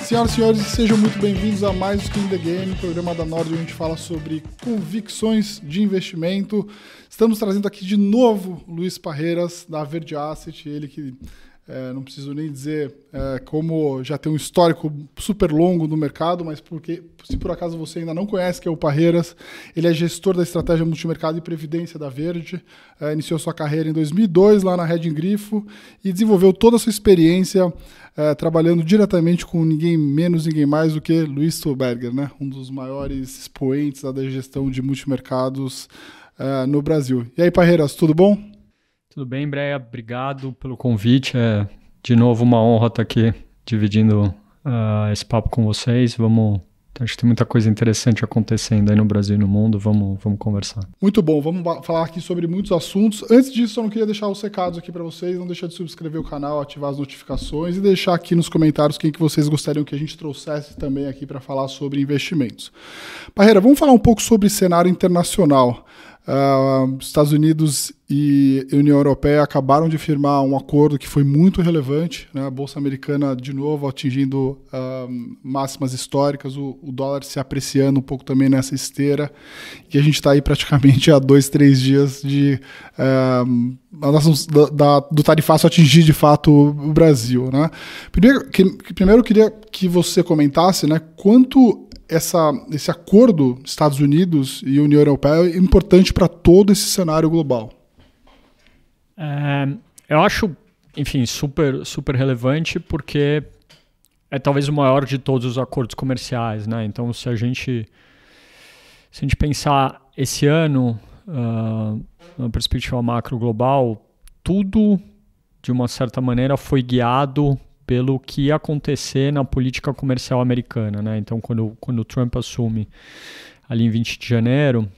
Senhoras e senhores, sejam muito bem-vindos a mais Skin the Game, programa da Nord, onde a gente fala sobre convicções de investimento. Estamos trazendo aqui de novo Luiz Parreiras, da Verde Asset, ele que não preciso nem dizer como já tem um histórico super longo no mercado, mas porque, se por acaso você ainda não conhece que é o Parreiras, ele é gestor da estratégia multimercado e previdência da Verde, iniciou sua carreira em 2002 lá na Reding Grifo e desenvolveu toda a sua experiência trabalhando diretamente com ninguém menos, ninguém mais do que Luiz Stolberger, né? Um dos maiores expoentes da gestão de multimercados no Brasil. E aí, Parreiras, tudo bom? Tudo bem, Breia? Obrigado pelo convite. É de novo uma honra estar aqui dividindo esse papo com vocês. Acho que tem muita coisa interessante acontecendo aí no Brasil e no mundo. Vamos conversar. Muito bom. Vamos falar aqui sobre muitos assuntos. Antes disso, eu não queria deixar os recados aqui para vocês. Não deixar de subscrever o canal, ativar as notificações e deixar aqui nos comentários quem que vocês gostariam que a gente trouxesse também aqui para falar sobre investimentos. Parreira, vamos falar um pouco sobre cenário internacional. Estados Unidos e União Europeia acabaram de firmar um acordo que foi muito relevante, né? A Bolsa Americana de novo atingindo máximas históricas, o dólar se apreciando um pouco também nessa esteira, e a gente está aí praticamente há 2-3 dias do tarifácio atingir de fato o Brasil, né? Primeiro eu queria que você comentasse, né, quanto esse acordo Estados Unidos e União Europeia é importante para todo esse cenário global. Eu acho, enfim, super, super relevante porque é talvez o maior de todos os acordos comerciais, né? Então, se a gente pensar esse ano, na perspectiva macro global, tudo, de uma certa maneira, foi guiado pelo que ia acontecer na política comercial americana, né? Então, quando o Trump assume ali em 20 de janeiro,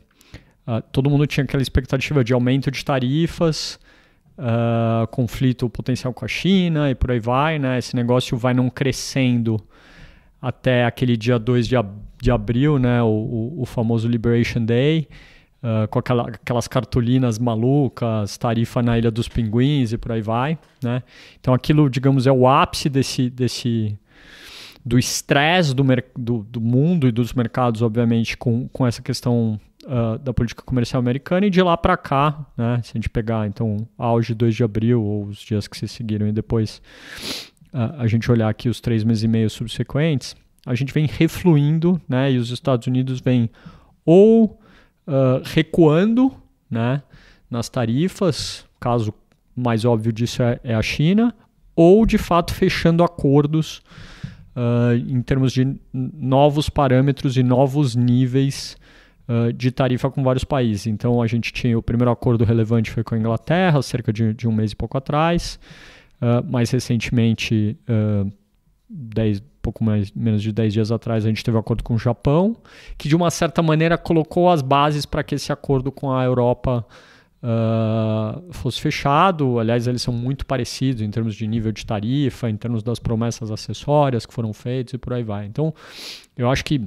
todo mundo tinha aquela expectativa de aumento de tarifas, conflito potencial com a China e por aí vai, né? Esse negócio vai não crescendo até aquele dia 2 de abril, né? O famoso Liberation Day, com aquelas cartolinas malucas, tarifa na Ilha dos Pinguins e por aí vai, né? Então aquilo, digamos, é o ápice do estresse do mundo e dos mercados, obviamente, com essa questão da política comercial americana, e de lá para cá, né? Se a gente pegar, então, auge 2 de abril ou os dias que se seguiram e depois a gente olhar aqui os 3 meses e meio subsequentes, a gente vem refluindo, né? E os Estados Unidos vêm ou recuando, né, nas tarifas, o caso mais óbvio disso é a China, ou de fato fechando acordos em termos de novos parâmetros e novos níveis de tarifa com vários países. Então a gente tinha o primeiro acordo relevante foi com a Inglaterra, cerca de um mês e pouco atrás, mais recentemente, pouco menos de 10 dias atrás, a gente teve um acordo com o Japão, que de uma certa maneira colocou as bases para que esse acordo com a Europa fosse fechado. Aliás, eles são muito parecidos em termos de nível de tarifa, em termos das promessas acessórias que foram feitas e por aí vai. Então, eu acho que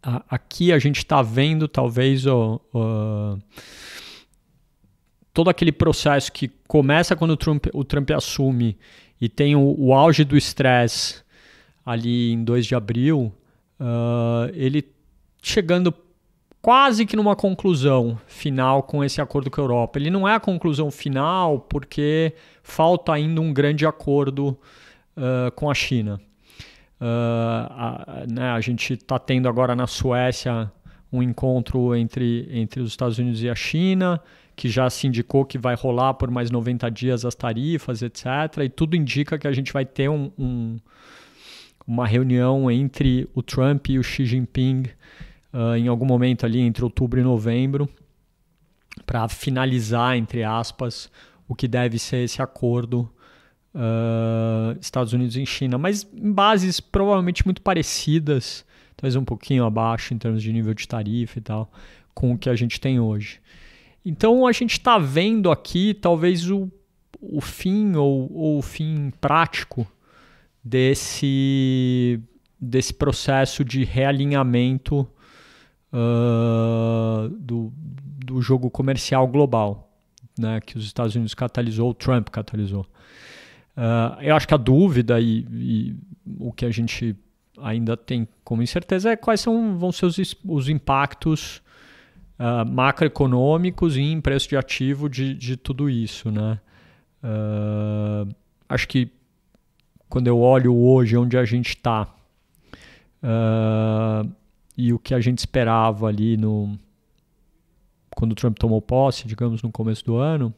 aqui a gente está vendo talvez todo aquele processo que começa quando o Trump assume e tem o auge do estresse ali em 2 de abril, ele chegando quase que numa conclusão final com esse acordo com a Europa. Ele não é a conclusão final porque falta ainda um grande acordo com a China. A gente está tendo agora na Suécia um encontro entre os Estados Unidos e a China, que já se indicou que vai rolar por mais 90 dias as tarifas, etc. E tudo indica que a gente vai ter uma reunião entre o Trump e o Xi Jinping em algum momento ali entre outubro e novembro para finalizar, entre aspas, o que deve ser esse acordo Estados Unidos e China, mas em bases provavelmente muito parecidas, talvez um pouquinho abaixo em termos de nível de tarifa e tal, com o que a gente tem hoje. Então a gente está vendo aqui talvez o fim ou o fim prático desse processo de realinhamento do jogo comercial global. né, que os Estados Unidos catalisou, o Trump catalisou. Eu acho que a dúvida e o que a gente ainda tem como incerteza é quais vão ser os impactos macroeconômicos e em preço de ativo de tudo isso, né? Acho que quando eu olho hoje onde a gente está e o que a gente esperava ali quando o Trump tomou posse, digamos, no começo do ano,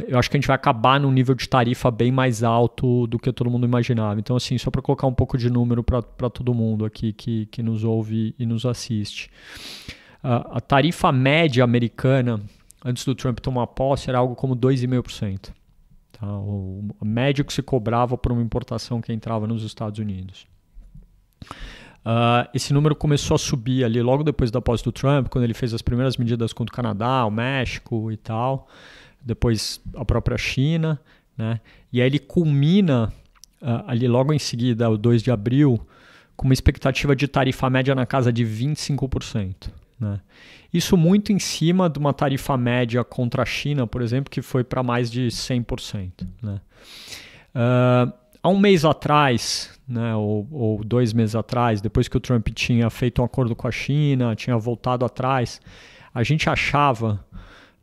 eu acho que a gente vai acabar num nível de tarifa bem mais alto do que todo mundo imaginava. Então, assim, só para colocar um pouco de número para todo mundo aqui que nos ouve e nos assiste. A tarifa média americana, antes do Trump tomar posse, era algo como 2,5%. Tá? O médio que se cobrava por uma importação que entrava nos Estados Unidos. Esse número começou a subir ali logo depois da posse do Trump, quando ele fez as primeiras medidas contra o Canadá, o México e tal. Depois a própria China, né? E aí ele culmina ali logo em seguida, o 2 de abril, com uma expectativa de tarifa média na casa de 25%. Né? Isso muito em cima de uma tarifa média contra a China, por exemplo, que foi para mais de 100%. Né? Há um mês atrás, né, ou 2 meses atrás, depois que o Trump tinha feito um acordo com a China, tinha voltado atrás, a gente achava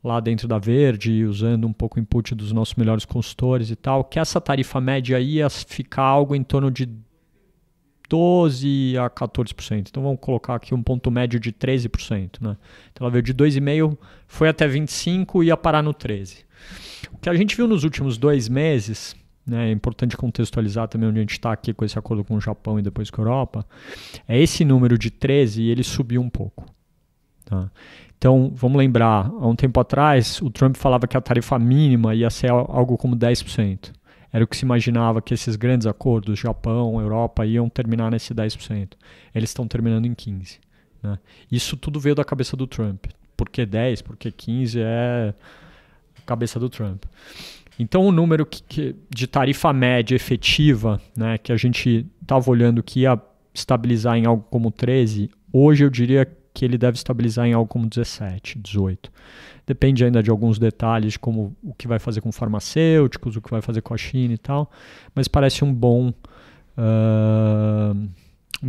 lá dentro da Verde, usando um pouco o input dos nossos melhores consultores e tal, que essa tarifa média ia ficar algo em torno de 12% a 14%. Então vamos colocar aqui um ponto médio de 13%. Né? Então ela veio de 2,5%, foi até 25% e ia parar no 13%. O que a gente viu nos últimos 2 meses, né, é importante contextualizar também onde a gente está aqui com esse acordo com o Japão e depois com a Europa, é esse número de 13% e ele subiu um pouco. Tá? Então, vamos lembrar, há um tempo atrás, o Trump falava que a tarifa mínima ia ser algo como 10%. Era o que se imaginava que esses grandes acordos, Japão, Europa, iam terminar nesse 10%. Eles estão terminando em 15%. Né? Isso tudo veio da cabeça do Trump. Por que 10%? Porque 15% é a cabeça do Trump. Então, o número de tarifa média efetiva, né, que a gente estava olhando que ia estabilizar em algo como 13%, hoje eu diria que ele deve estabilizar em algo como 17%, 18%. Depende ainda de alguns detalhes, como o que vai fazer com farmacêuticos, o que vai fazer com a China e tal, mas parece uma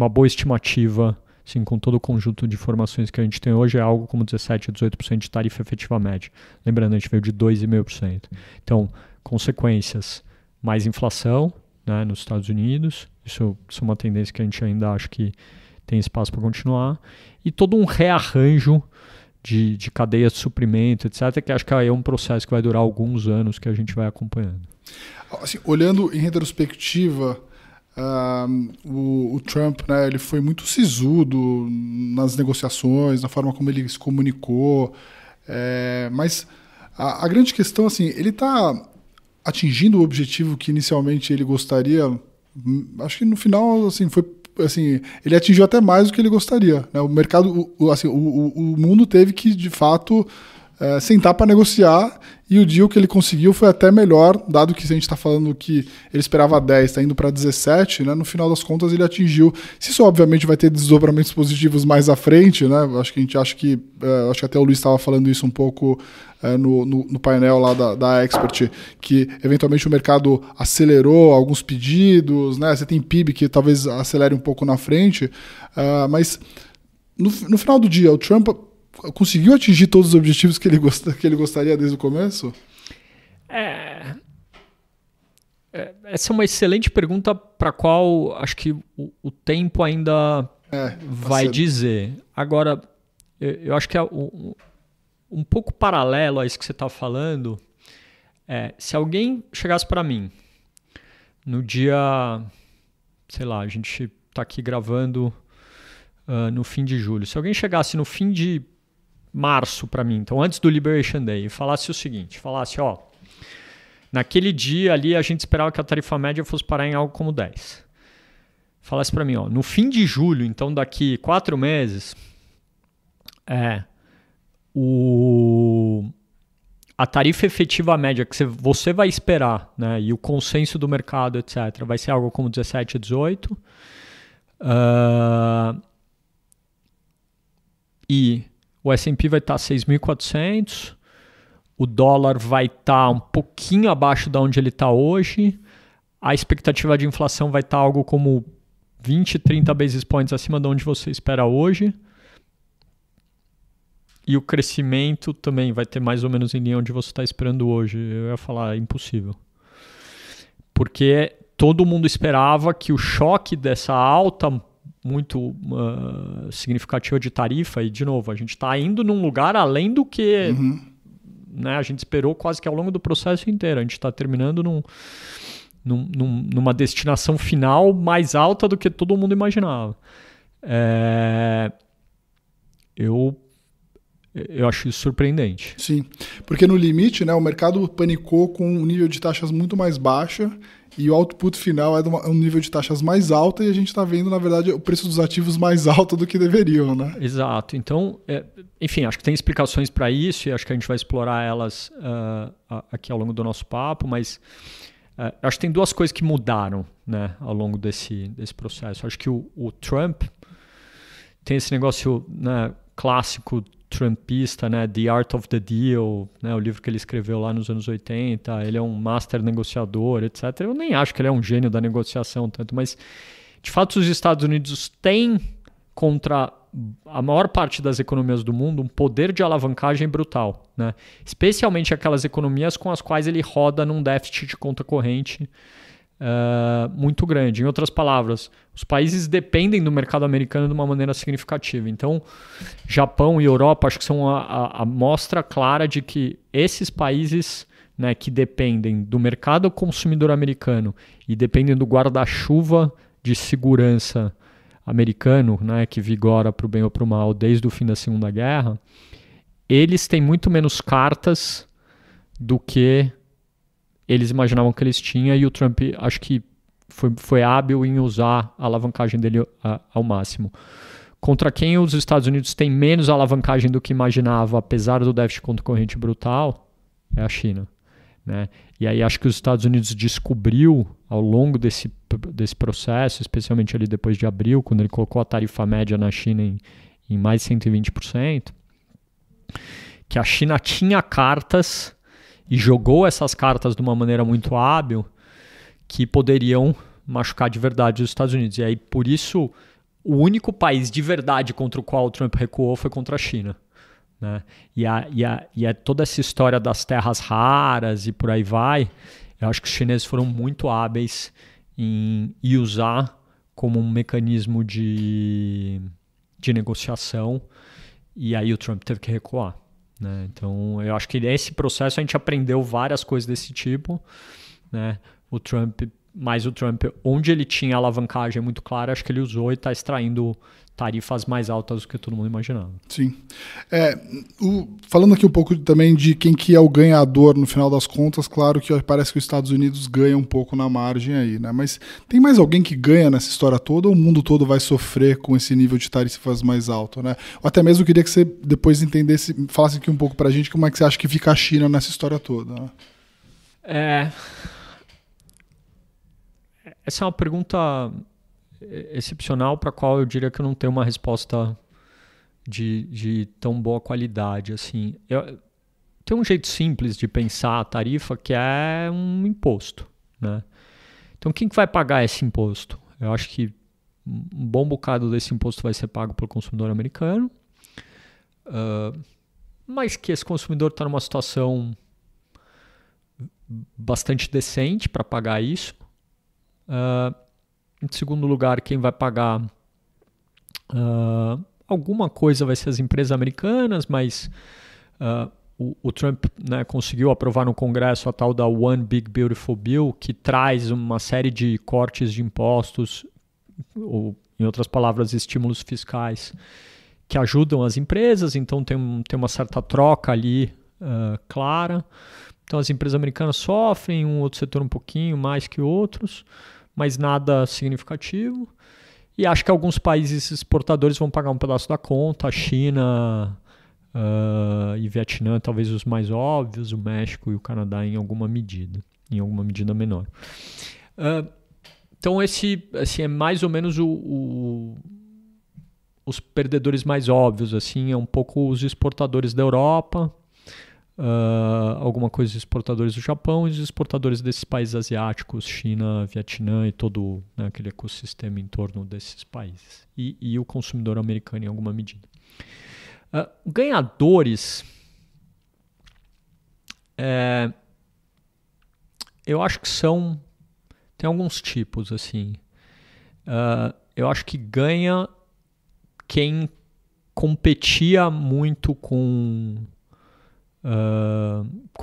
boa estimativa, assim, com todo o conjunto de informações que a gente tem hoje, é algo como 17% a 18% de tarifa efetiva média. Lembrando, a gente veio de 2,5%. Então, consequências, mais inflação, né, nos Estados Unidos, isso é uma tendência que a gente ainda acha que tem espaço para continuar, e todo um rearranjo de cadeias de suprimento, etc., que acho que é um processo que vai durar alguns anos que a gente vai acompanhando. Assim, olhando em retrospectiva, o Trump, né, ele foi muito sisudo nas negociações, na forma como ele se comunicou, mas a grande questão, assim, ele está atingindo o objetivo que inicialmente ele gostaria. Acho que no final, assim, ele atingiu até mais do que ele gostaria. Né? O mercado, o mundo teve que, de fato, sentar para negociar, e o deal que ele conseguiu foi até melhor, dado que a gente está falando que ele esperava 10%, está indo para 17%, né? No final das contas ele atingiu. Isso obviamente vai ter desdobramentos positivos mais à frente, né? Acho que acho que até o Luiz estava falando isso um pouco no painel lá da Expert, que eventualmente o mercado acelerou alguns pedidos, né? Você tem PIB que talvez acelere um pouco na frente, mas no final do dia o Trump conseguiu atingir todos os objetivos que ele gostaria desde o começo? Essa é uma excelente pergunta para a qual acho que o tempo ainda vai dizer. Agora, eu acho que um pouco paralelo a isso que você está falando se alguém chegasse para mim no dia, sei lá, a gente está aqui gravando no fim de julho, se alguém chegasse no fim de março para mim, então antes do Liberation Day, e falasse o seguinte, naquele dia ali a gente esperava que a tarifa média fosse parar em algo como 10%. Falasse para mim, no fim de julho, então daqui 4 meses, a tarifa efetiva média que você vai esperar, né, e o consenso do mercado, etc., vai ser algo como 17, 18%. E o S&P vai estar 6.400, o dólar vai estar um pouquinho abaixo de onde ele está hoje, a expectativa de inflação vai estar algo como 20, 30 basis points acima de onde você espera hoje, e o crescimento também vai ter mais ou menos em linha onde você está esperando hoje. Eu ia falar, impossível. Porque todo mundo esperava que o choque dessa alta muito significativa de tarifa, e de novo, a gente está indo num lugar além do que né, a gente esperou quase que ao longo do processo inteiro. A gente está terminando numa destinação final mais alta do que todo mundo imaginava. Eu acho isso surpreendente. Sim, porque no limite, né, o mercado panicou com um nível de taxas muito mais baixa e o output final é um nível de taxas mais alta e a gente está vendo, na verdade, o preço dos ativos mais alto do que deveriam, né? Exato. Então, enfim, acho que tem explicações para isso e acho que a gente vai explorar elas aqui ao longo do nosso papo, mas acho que tem duas coisas que mudaram, né, ao longo desse processo. Acho que o Trump tem esse negócio, né, clássico trumpista, né, The Art of the Deal, né, o livro que ele escreveu lá nos anos 80, ele é um master negociador, etc. Eu nem acho que ele é um gênio da negociação tanto, mas de fato os Estados Unidos têm contra a maior parte das economias do mundo um poder de alavancagem brutal, né? Especialmente aquelas economias com as quais ele roda num déficit de conta corrente muito grande. Em outras palavras, os países dependem do mercado americano de uma maneira significativa. Então, Japão e Europa acho que são a mostra clara de que esses países, né, que dependem do mercado consumidor americano e dependem do guarda-chuva de segurança americano, né, que vigora para o bem ou para o mal desde o fim da Segunda Guerra, eles têm muito menos cartas do que eles imaginavam que eles tinham, e o Trump acho que foi hábil em usar a alavancagem dele ao máximo. Contra quem os Estados Unidos têm menos alavancagem do que imaginava, apesar do déficit de conta corrente brutal, é a China, né? E aí acho que os Estados Unidos descobriu ao longo desse processo, especialmente ali depois de abril, quando ele colocou a tarifa média na China em mais de 120%, que a China tinha cartas e jogou essas cartas de uma maneira muito hábil que poderiam machucar de verdade os Estados Unidos. E aí, por isso, o único país de verdade contra o qual o Trump recuou foi contra a China, né? E toda essa história das terras raras e por aí vai, eu acho que os chineses foram muito hábeis em usar como um mecanismo de negociação, e aí o Trump teve que recuar, né? Então, eu acho que nesse processo a gente aprendeu várias coisas desse tipo, né? O Trump, onde ele tinha alavancagem muito clara, acho que ele usou e está extraindo tarifas mais altas do que todo mundo imaginava. Sim. Falando aqui um pouco também de quem que é o ganhador no final das contas, claro que parece que os Estados Unidos ganham um pouco na margem aí, né? Mas tem mais alguém que ganha nessa história toda ou o mundo todo vai sofrer com esse nível de tarifas mais alto, né? Ou até mesmo eu queria que você depois entendesse, falasse aqui um pouco pra gente como é que você acha que fica a China nessa história toda, né? Essa é uma pergunta excepcional para a qual eu diria que eu não tenho uma resposta de tão boa qualidade. Assim, tem um jeito simples de pensar a tarifa, que é um imposto, né? Então, quem que vai pagar esse imposto? Eu acho que um bom bocado desse imposto vai ser pago pelo consumidor americano, mas que esse consumidor está numa situação bastante decente para pagar isso. Em segundo lugar, quem vai pagar alguma coisa vai ser as empresas americanas, mas o Trump, né, conseguiu aprovar no Congresso a tal da One Big Beautiful Bill, que traz uma série de cortes de impostos, ou, em outras palavras, estímulos fiscais, que ajudam as empresas. Então tem uma certa troca ali clara. Então as empresas americanas sofrem, um outro setor um pouquinho mais que outros, mas nada significativo. E acho que alguns países exportadores vão pagar um pedaço da conta, a China e Vietnã, talvez os mais óbvios, o México e o Canadá em alguma medida menor. Então esse assim, é mais ou menos os perdedores mais óbvios, assim, é um pouco os exportadores da Europa, alguma coisa dos exportadores do Japão e os exportadores desses países asiáticos, China, Vietnã e todo, né, aquele ecossistema em torno desses países. E o consumidor americano em alguma medida. Ganhadores, eu acho que tem alguns tipos, assim. Eu acho que ganha quem competia muito com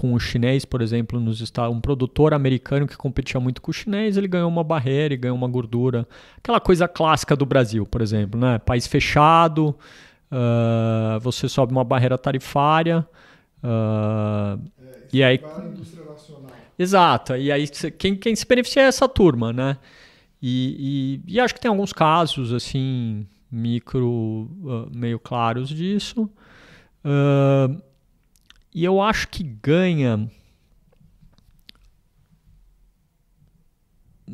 o chinês, por exemplo, nos Estados, um produtor americano que competia muito com o chinês, ele ganhou uma barreira e ganhou uma gordura. Aquela coisa clássica do Brasil, por exemplo, né? País fechado, você sobe uma barreira tarifária, e aí... indústria nacional. Exato, e aí quem se beneficia é essa turma, né? E acho que tem alguns casos, assim, meio claros disso. E eu acho que ganha,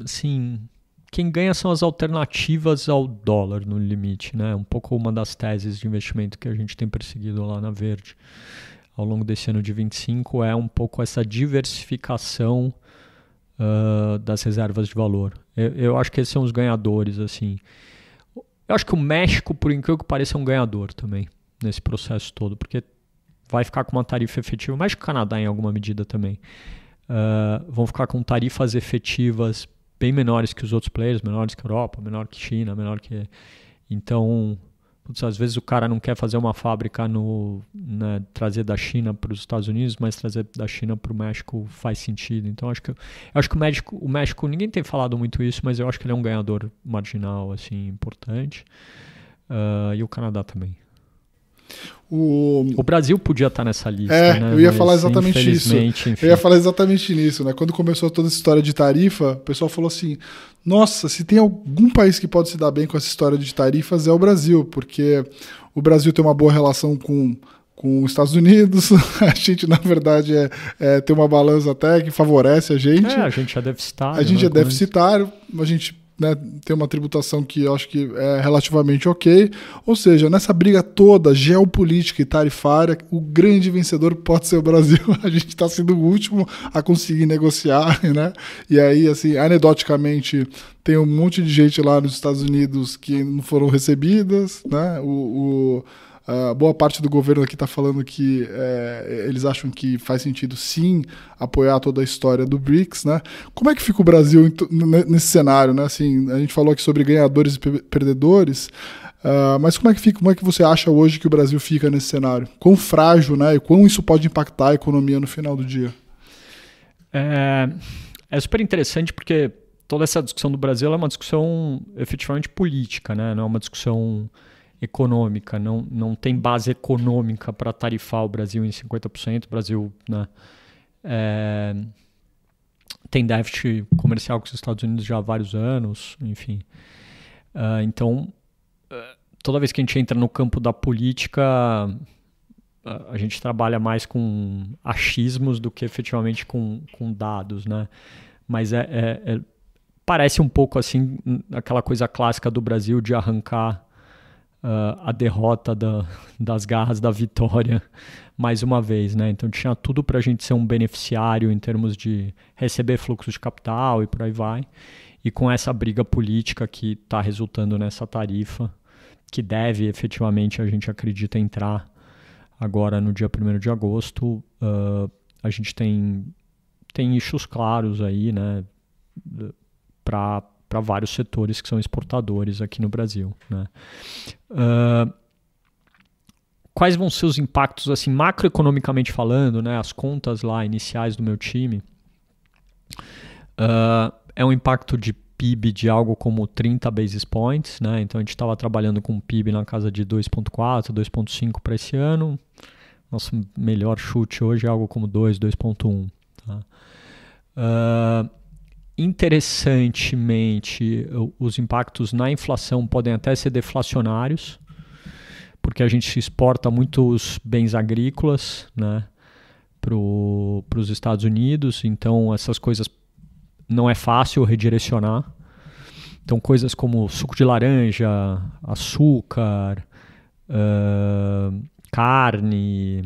assim, quem ganha são as alternativas ao dólar no limite, né? Um pouco uma das teses de investimento que a gente tem perseguido lá na Verde ao longo desse ano de 25 é um pouco essa diversificação das reservas de valor. Eu acho que esses são os ganhadores, assim. Eu acho que o México, por incrível que pareça, é um ganhador também nesse processo todo, porque vai ficar com uma tarifa efetiva, mais que o Canadá em alguma medida também. Vão ficar com tarifas efetivas bem menores que os outros players, menores que a Europa, menor que a China, menor que... Então, às vezes o cara não quer fazer uma fábrica né, trazer da China para os Estados Unidos, mas trazer da China para o México faz sentido. Então, eu acho que o México, ninguém tem falado muito isso, mas eu acho que ele é um ganhador marginal, assim, importante. E o Canadá também. O Brasil podia estar nessa lista, né? Eu ia falar exatamente isso. Enfim. Eu ia falar exatamente nisso, né? Quando começou toda essa história de tarifa, o pessoal falou assim: nossa, se tem algum país que pode se dar bem com essa história de tarifas é o Brasil, porque o Brasil tem uma boa relação com os Estados Unidos, a gente, na verdade, tem uma balança até que favorece a gente. A gente é deficitário. A gente é deficitário, a gente... né, tem uma tributação que eu acho que é relativamente ok. Ou seja, nessa briga toda geopolítica e tarifária, o grande vencedor pode ser o Brasil. A gente está sendo o último a conseguir negociar, né? E aí, assim, anedoticamente, tem um monte de gente lá nos Estados Unidos que não foram recebidas, né? Boa parte do governo aqui está falando que eles acham que faz sentido, sim, apoiar toda a história do BRICS, né? Como é que fica o Brasil nesse cenário, né? Assim, a gente falou aqui sobre ganhadores e perdedores, mas como é que você acha hoje que o Brasil fica nesse cenário? Quão frágil, né? E quão isso pode impactar a economia no final do dia? É super interessante porque toda essa discussão do Brasil é uma discussão efetivamente política, né? Não é uma discussão econômica, não tem base econômica para tarifar o Brasil em 50%. O Brasil, né, tem déficit comercial com os Estados Unidos já há vários anos, enfim. Então, toda vez que a gente entra no campo da política, a gente trabalha mais com achismos do que efetivamente com dados, né? Mas parece um pouco assim aquela coisa clássica do Brasil de arrancar a derrota das garras da vitória mais uma vez, né? Então tinha tudo para a gente ser um beneficiário em termos de receber fluxo de capital e por aí vai. E com essa briga política que está resultando nessa tarifa, que deve efetivamente, a gente acredita, entrar agora no dia 1º de agosto, a gente tem issues claros aí, né? Para vários setores que são exportadores aqui no Brasil, né? Quais vão ser os impactos, assim, macroeconomicamente falando, né? As contas lá iniciais do meu time, é um impacto de PIB de algo como 30 basis points, né? Então a gente estava trabalhando com PIB na casa de 2,4, 2,5 para esse ano. Nosso melhor chute hoje é algo como 2,1. Tá? Interessantemente, os impactos na inflação podem até ser deflacionários, porque a gente exporta muitos bens agrícolas, né, para os Estados Unidos, então essas coisas não é fácil redirecionar. Então coisas como suco de laranja, açúcar, carne,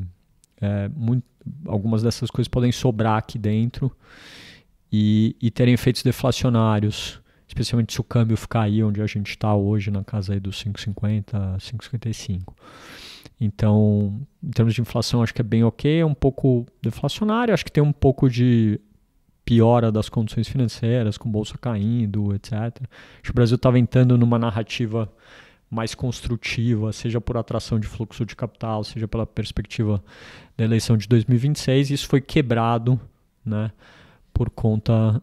algumas dessas coisas podem sobrar aqui dentro e terem efeitos deflacionários, especialmente se o câmbio ficar aí onde a gente está hoje, na casa aí dos 5,50, 5,55. Então, em termos de inflação, acho que é bem ok, é um pouco deflacionário, acho que tem um pouco de piora das condições financeiras, com bolsa caindo, etc. Acho que o Brasil estava entrando numa narrativa mais construtiva, seja por atração de fluxo de capital, seja pela perspectiva da eleição de 2026, e isso foi quebrado, né, por conta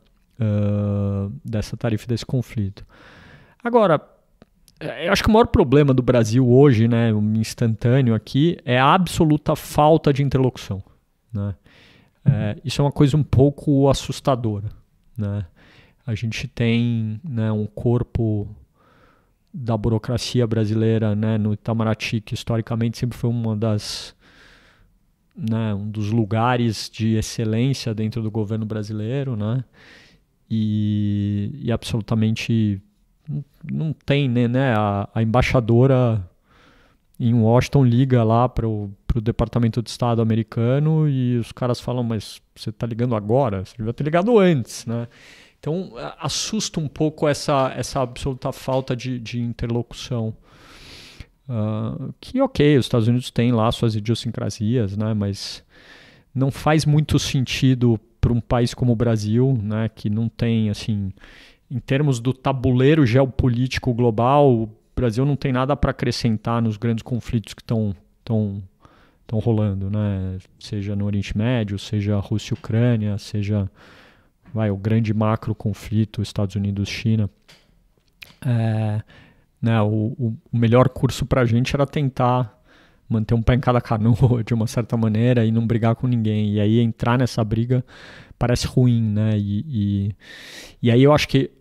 dessa tarifa, desse conflito. Agora, eu acho que o maior problema do Brasil hoje, né, instantâneo aqui, é a absoluta falta de interlocução, né? Isso é uma coisa um pouco assustadora, né? A gente tem, né, um corpo da burocracia brasileira, né, no Itamaraty, que historicamente sempre foi um dos lugares de excelência dentro do governo brasileiro, né? E absolutamente não tem, né? A embaixadora em Washington liga lá para o Departamento de Estado americano e os caras falam, mas você está ligando agora? Você devia ter ligado antes, né? Então, assusta um pouco essa absoluta falta de interlocução. Que, ok, os Estados Unidos têm lá suas idiosincrasias, né? Mas não faz muito sentido para um país como o Brasil, né? Que não tem, assim, em termos do tabuleiro geopolítico global, o Brasil não tem nada para acrescentar nos grandes conflitos que estão rolando, né? Seja no Oriente Médio, seja Rússia e Ucrânia, seja o grande macro conflito Estados Unidos-China. Né, o melhor curso para a gente era tentar manter um pé em cada canoa de uma certa maneira e não brigar com ninguém. E aí entrar nessa briga parece ruim, né? E aí eu acho que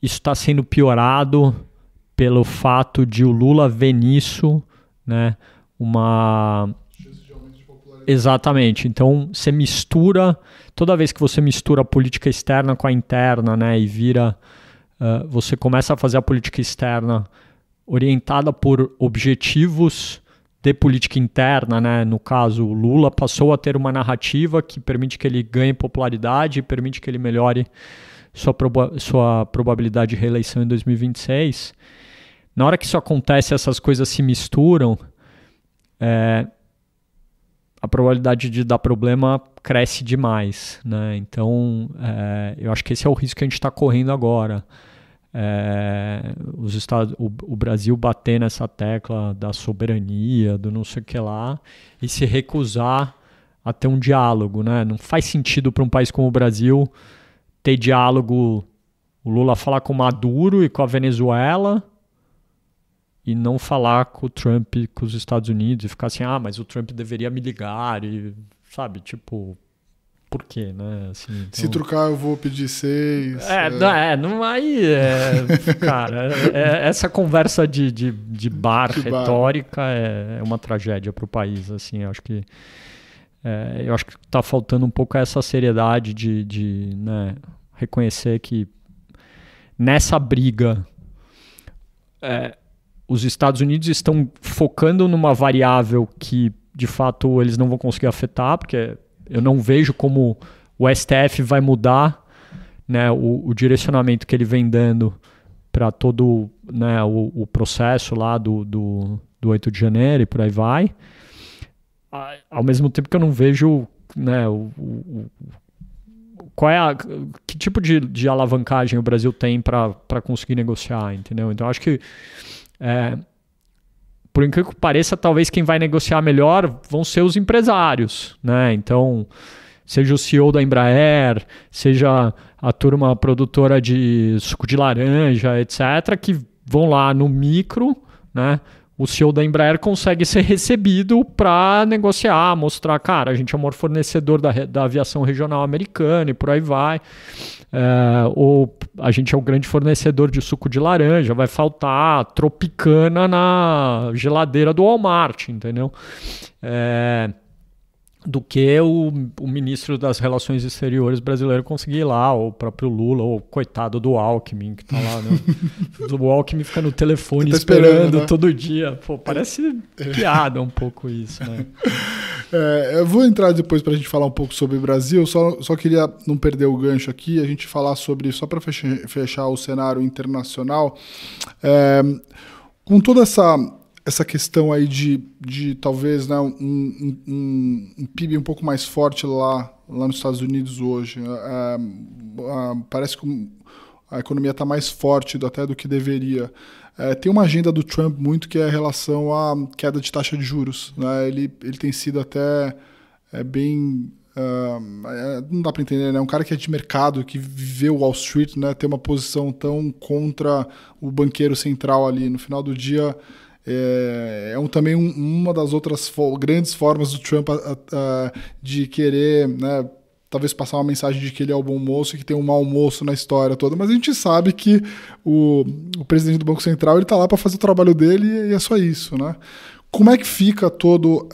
isso está sendo piorado pelo fato de o Lula ver nisso, né, uma... Exatamente. Então, você mistura... Toda vez que você mistura a política externa com a interna, né, e vira... você começa a fazer a política externa orientada por objetivos de política interna, né? No caso, o Lula passou a ter uma narrativa que permite que ele ganhe popularidade e permite que ele melhore sua probabilidade de reeleição em 2026. Na hora que isso acontece, essas coisas se misturam, a probabilidade de dar problema cresce demais, né? Então, eu acho que esse é o risco que a gente está correndo agora. O Brasil bater nessa tecla da soberania, do não sei o que lá, e se recusar a ter um diálogo, né? Não faz sentido para um país como o Brasil ter diálogo, o Lula falar com o Maduro e com a Venezuela e não falar com o Trump, com os Estados Unidos, e ficar assim, mas o Trump deveria me ligar, e, sabe, tipo, por quê, né? Assim, então... Se trucar, eu vou pedir 6. Cara, essa conversa de bar retórica é uma tragédia para o país, assim, eu acho que está faltando um pouco essa seriedade de né, reconhecer que nessa briga os Estados Unidos estão focando numa variável que, de fato, eles não vão conseguir afetar, porque eu não vejo como o STF vai mudar, né, o direcionamento que ele vem dando para todo, né, o processo lá do 8 de janeiro e por aí vai. Ao mesmo tempo que eu não vejo, né, que tipo de alavancagem o Brasil tem para conseguir negociar, entendeu? Então, acho que por incrível que pareça, talvez quem vai negociar melhor vão ser os empresários, né? Então, seja o CEO da Embraer, seja a turma produtora de suco de laranja, etc., que vão lá no micro, né? O CEO da Embraer consegue ser recebido para negociar, mostrar, cara, a gente é o maior fornecedor da aviação regional americana e por aí vai. Ou a gente é o grande fornecedor de suco de laranja, vai faltar Tropicana na geladeira do Walmart, entendeu? do que o ministro das Relações Exteriores brasileiro conseguir ir lá, ou o próprio Lula, ou o coitado do Alckmin, que tá lá, né? O Alckmin fica no telefone esperando, né? Todo dia. Pô, parece piada um pouco isso, né? Eu vou entrar depois para a gente falar um pouco sobre o Brasil, só queria não perder o gancho aqui, a gente falar sobre, só para fechar o cenário internacional, com toda essa questão aí de talvez, né, um PIB um pouco mais forte lá nos Estados Unidos hoje. Parece que a economia está mais forte até do que deveria. Tem uma agenda do Trump muito que é em relação à queda de taxa de juros, né? Ele tem sido até bem... não dá para entender, né? Um cara que é de mercado, que viveu Wall Street, né? Ter uma posição tão contra o banqueiro central ali. No final do dia... também uma das outras grandes formas do Trump de querer, né, talvez passar uma mensagem de que ele é o bom moço e que tem um mau moço na história toda, mas a gente sabe que o presidente do Banco Central está lá para fazer o trabalho dele e é só isso, né? Como é que fica todo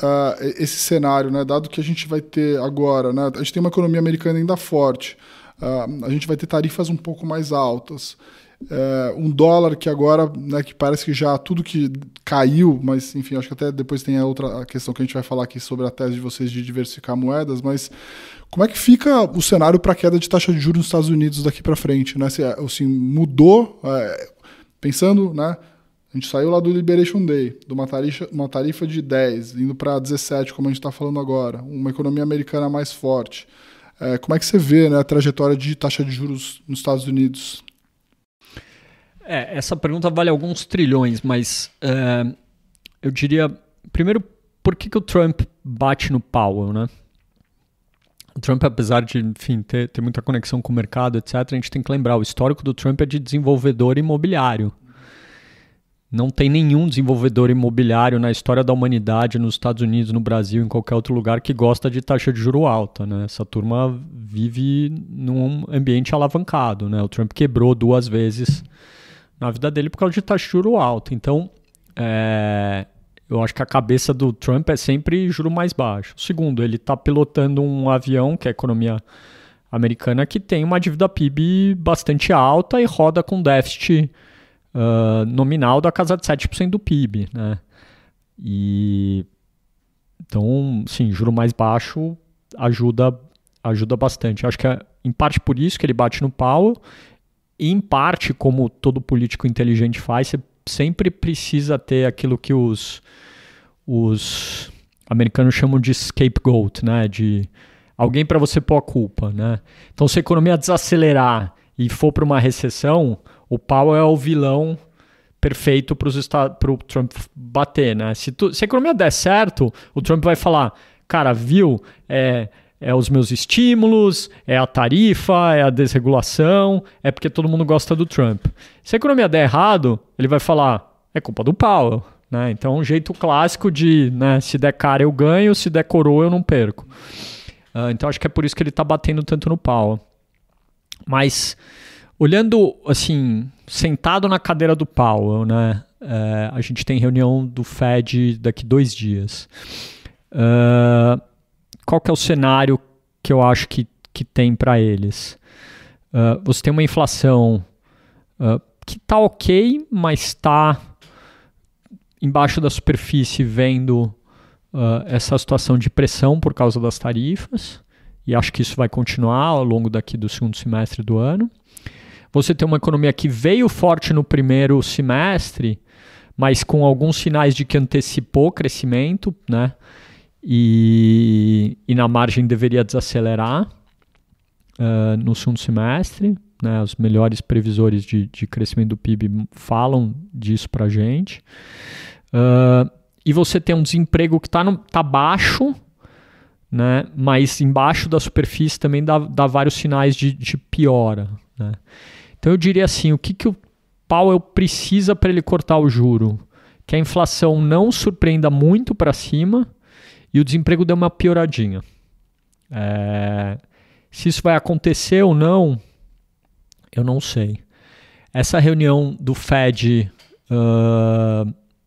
esse cenário, né, dado que a gente vai ter agora, né, a gente tem uma economia americana ainda forte, a gente vai ter tarifas um pouco mais altas, um dólar que agora, né, que parece que já tudo que caiu, mas enfim, acho que até depois tem a outra questão que a gente vai falar aqui sobre a tese de vocês de diversificar moedas, mas como é que fica o cenário para a queda de taxa de juros nos Estados Unidos daqui para frente, né? Assim, mudou, pensando, né, a gente saiu lá do Liberation Day, de uma tarifa de 10, indo para 17, como a gente está falando agora, uma economia americana mais forte. Como é que você vê, né, a trajetória de taxa de juros nos Estados Unidos? Essa pergunta vale alguns trilhões, mas eu diria, primeiro, por que o Trump bate no Powell, né? O Trump, apesar de, enfim, ter muita conexão com o mercado, etc., a gente tem que lembrar, o histórico do Trump é de desenvolvedor imobiliário. Não tem nenhum desenvolvedor imobiliário na história da humanidade, nos Estados Unidos, no Brasil, em qualquer outro lugar, que gosta de taxa de juro alta, né? Essa turma vive num ambiente alavancado, né? O Trump quebrou 2 vezes na vida dele por causa de taxa de juro alta. Então, eu acho que a cabeça do Trump é sempre juro mais baixo. Segundo, ele está pilotando um avião, que é a economia americana, que tem uma dívida PIB bastante alta e roda com déficit nominal da casa de 7% do PIB, né? Então, sim, juro mais baixo ajuda bastante. Acho que é em parte por isso que ele bate no Powell, e em parte, como todo político inteligente faz, você sempre precisa ter aquilo que os americanos chamam de scapegoat, né? De alguém para você pôr a culpa, né? Então, se a economia desacelerar e for para uma recessão, o Powell é o vilão perfeito para o Trump bater, né? Se a economia der certo, o Trump vai falar, cara, viu, é os meus estímulos, é a tarifa, é a desregulação, é porque todo mundo gosta do Trump. Se a economia der errado, ele vai falar, é culpa do Powell, né? Então, um jeito clássico de, né, se der cara eu ganho, se der coroa eu não perco. Então, acho que é por isso que ele está batendo tanto no Powell. Mas, olhando, assim, sentado na cadeira do Powell, né, a gente tem reunião do Fed daqui 2 dias. Qual que é o cenário que eu acho que tem para eles? Você tem uma inflação que está ok, mas está embaixo da superfície vendo essa situação de pressão por causa das tarifas, e acho que isso vai continuar ao longo daqui do segundo semestre do ano. Você tem uma economia que veio forte no primeiro semestre, mas com alguns sinais de que antecipou crescimento, né? E na margem deveria desacelerar no segundo semestre, né? Os melhores previsores de crescimento do PIB falam disso para a gente. E você tem um desemprego que tá baixo, né? Mas embaixo da superfície também dá vários sinais de piora, né? Então eu diria assim, o que o Powell precisa para ele cortar o juro? Que a inflação não surpreenda muito para cima e o desemprego dê uma pioradinha. Se isso vai acontecer ou não, eu não sei. Essa reunião do Fed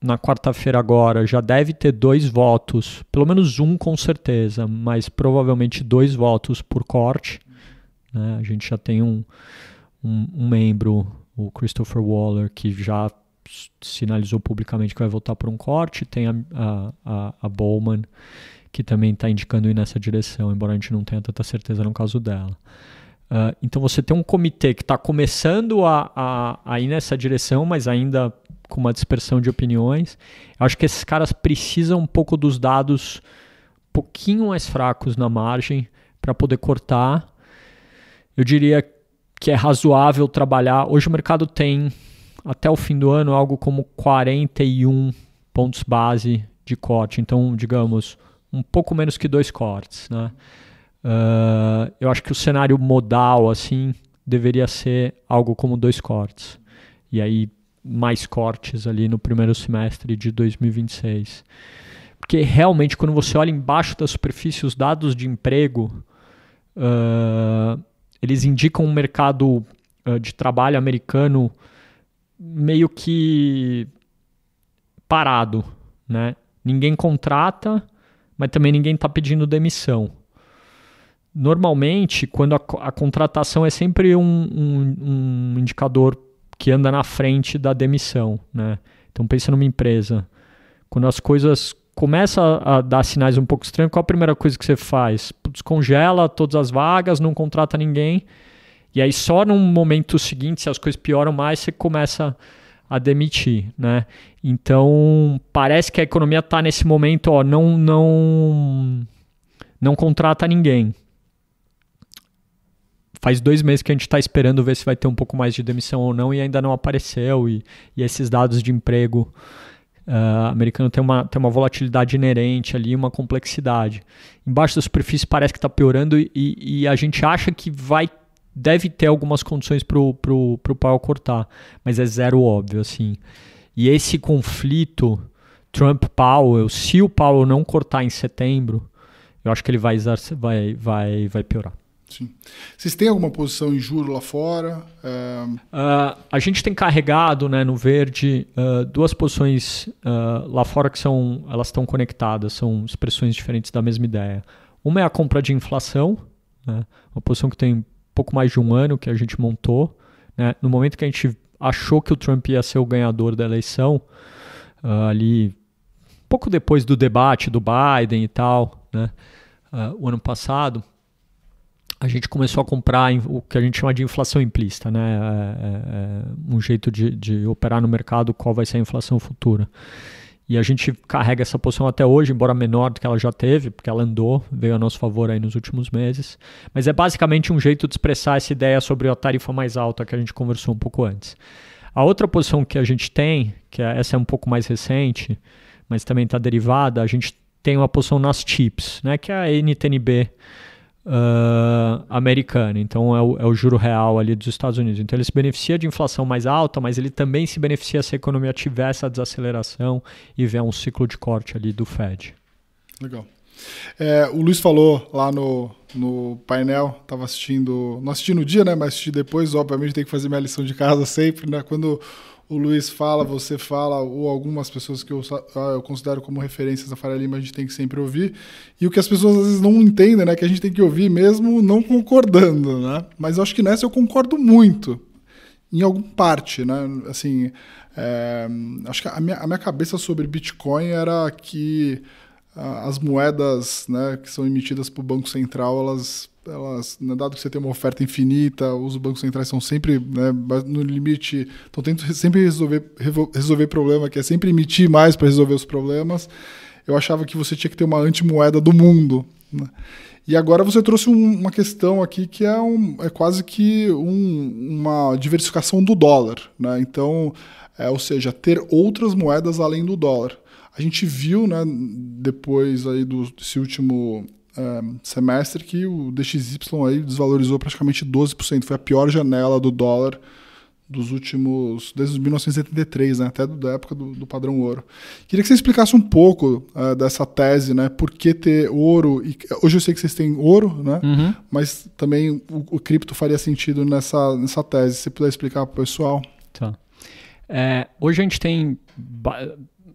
na quarta-feira agora, já deve ter 2 votos, pelo menos um com certeza, mas provavelmente 2 votos por corte. Né? A gente já tem um membro, o Christopher Waller, que já sinalizou publicamente que vai votar por um corte. Tem a Bowman, que também está indicando ir nessa direção, embora a gente não tenha tanta certeza no caso dela. Então você tem um comitê que está começando a ir nessa direção, mas ainda com uma dispersão de opiniões. Eu acho que esses caras precisam um pouco dos dados um pouquinho mais fracos na margem para poder cortar. Eu diria que é razoável trabalhar. Hoje o mercado tem, até o fim do ano, algo como 41 pontos base de corte. Então, digamos, um pouco menos que 2 cortes, né? Eu acho que o cenário modal assim deveria ser algo como 2 cortes. E aí mais cortes ali no primeiro semestre de 2026. Porque realmente quando você olha embaixo da superfície os dados de emprego, eles indicam um mercado de trabalho americano meio que parado, né? Ninguém contrata, mas também ninguém está pedindo demissão. Normalmente, quando a contratação é sempre um indicador que anda na frente da demissão, né? Então, pensa numa empresa. Quando as coisas começam a dar sinais um pouco estranhos, qual a primeira coisa que você faz? Descongela todas as vagas, não contrata ninguém. E aí, só no momento seguinte, se as coisas pioram mais, você começa a demitir, né? Então, parece que a economia está nesse momento, não contrata ninguém. Faz 2 meses que a gente está esperando ver se vai ter um pouco mais de demissão ou não e ainda não apareceu. E esses dados de emprego americano tem uma volatilidade inerente ali, uma complexidade. Embaixo da superfície parece que está piorando e a gente acha que deve ter algumas condições para o Powell cortar, mas é zero óbvio, assim. E esse conflito Trump-Powell, se o Powell não cortar em setembro, eu acho que ele vai piorar. Sim. Vocês têm alguma posição em juro lá fora? A gente tem carregado, né, no verde 2 posições lá fora que elas estão conectadas, são expressões diferentes da mesma ideia. Uma é a compra de inflação, né, uma posição que tem pouco mais de 1 ano que a gente montou, né, no momento que a gente achou que o Trump ia ser o ganhador da eleição, ali pouco depois do debate do Biden e tal, né, o ano passado, a gente começou a comprar o que a gente chama de inflação implícita, né? Um jeito de operar no mercado qual vai ser a inflação futura. E a gente carrega essa posição até hoje, embora menor do que ela já teve, porque ela andou, veio a nosso favor aí nos últimos meses. Mas é basicamente um jeito de expressar essa ideia sobre a tarifa mais alta que a gente conversou um pouco antes. A outra posição que a gente tem, essa é um pouco mais recente, mas também está derivada, a gente tem uma posição nas TIPS, né? Que é a NTNB americana, então é o juro real ali dos Estados Unidos. Então ele se beneficia de inflação mais alta, mas ele também se beneficia se a economia tiver essa desaceleração e vier um ciclo de corte ali do Fed. Legal. O Luiz falou lá no painel, estava assistindo, não assisti no dia, né, mas assisti depois, obviamente tem que fazer minha lição de casa sempre, né, quando o Luiz fala, você fala, ou algumas pessoas que eu considero como referências da Faria Lima, a gente tem que sempre ouvir. E o que as pessoas às vezes não entendem, né, que a gente tem que ouvir mesmo não concordando, né? Mas eu acho que nessa eu concordo muito, em alguma parte, né? Assim, acho que a minha cabeça sobre Bitcoin era que as moedas, né, que são emitidas por Banco Central, elas, dado que você tem uma oferta infinita, os bancos centrais são sempre, né, no limite, estão tentando sempre resolver problema, que é sempre emitir mais para resolver os problemas. Eu achava que você tinha que ter uma antimoeda do mundo, né? E agora você trouxe uma questão aqui que é quase que uma diversificação do dólar, né? Então, ou seja, ter outras moedas além do dólar. A gente viu, né, depois aí desse último semestre que o DXY aí desvalorizou praticamente 12%. Foi a pior janela do dólar dos últimos, desde 1973, né, até da época do padrão ouro. Queria que você explicasse um pouco dessa tese, né, por que ter ouro. Hoje eu sei que vocês têm ouro, né, mas também o cripto faria sentido nessa tese. Se você puder explicar para o pessoal. Tá. Hoje a gente tem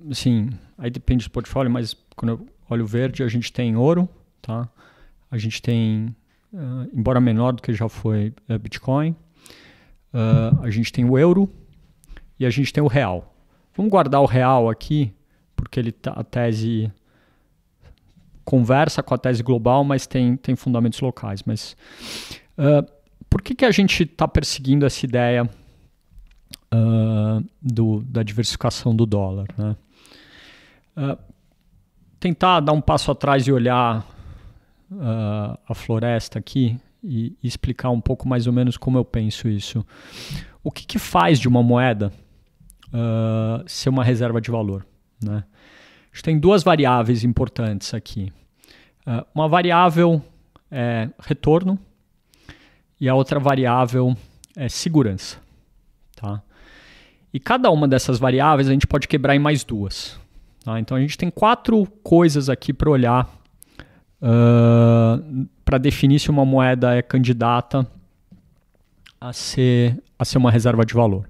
assim, aí depende do portfólio, mas quando eu olho verde, a gente tem ouro, tá? A gente tem, embora menor do que já foi Bitcoin, a gente tem o euro e a gente tem o real. Vamos guardar o real aqui, porque a tese conversa com a tese global, mas tem fundamentos locais. Mas por que a gente está perseguindo essa ideia da diversificação do dólar, né? Tentar dar um passo atrás e olhar a floresta aqui e explicar um pouco mais ou menos como eu penso isso. O que faz de uma moeda ser uma reserva de valor, né? A gente tem duas variáveis importantes aqui. Uma variável é retorno e a outra variável é segurança, tá? E cada uma dessas variáveis a gente pode quebrar em mais duas, tá? Então a gente tem 4 coisas aqui para olhar para definir se uma moeda é candidata a ser uma reserva de valor.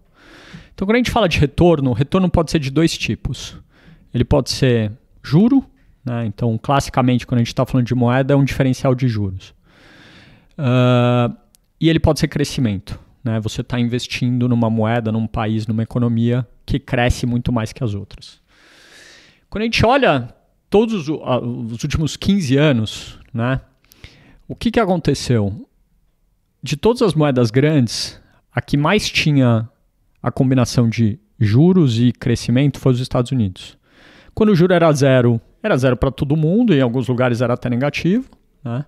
Então quando a gente fala de retorno, o retorno pode ser de 2 tipos. Ele pode ser juro, né? Então classicamente quando a gente está falando de moeda é um diferencial de juros. E ele pode ser crescimento, né? Você está investindo numa moeda, num país, numa economia que cresce muito mais que as outras. Quando a gente olha todos os últimos 15 anos, né? O que aconteceu? De todas as moedas grandes, a que mais tinha a combinação de juros e crescimento foi os Estados Unidos. Quando o juro era zero para todo mundo, em alguns lugares era até negativo, né?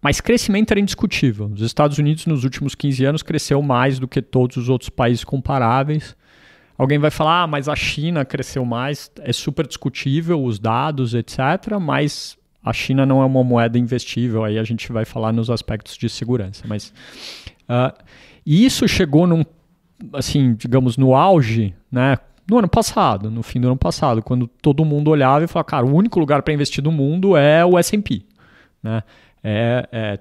Mas crescimento era indiscutível. Os Estados Unidos, nos últimos 15 anos, cresceu mais do que todos os outros países comparáveis. Alguém vai falar, mas a China cresceu mais. É super discutível os dados, etc. Mas a China não é uma moeda investível. Aí a gente vai falar nos aspectos de segurança. Mas e isso chegou digamos, no auge, né? No ano passado, no fim do ano passado, quando todo mundo olhava e falava, cara, o único lugar para investir no mundo é o S&P, né?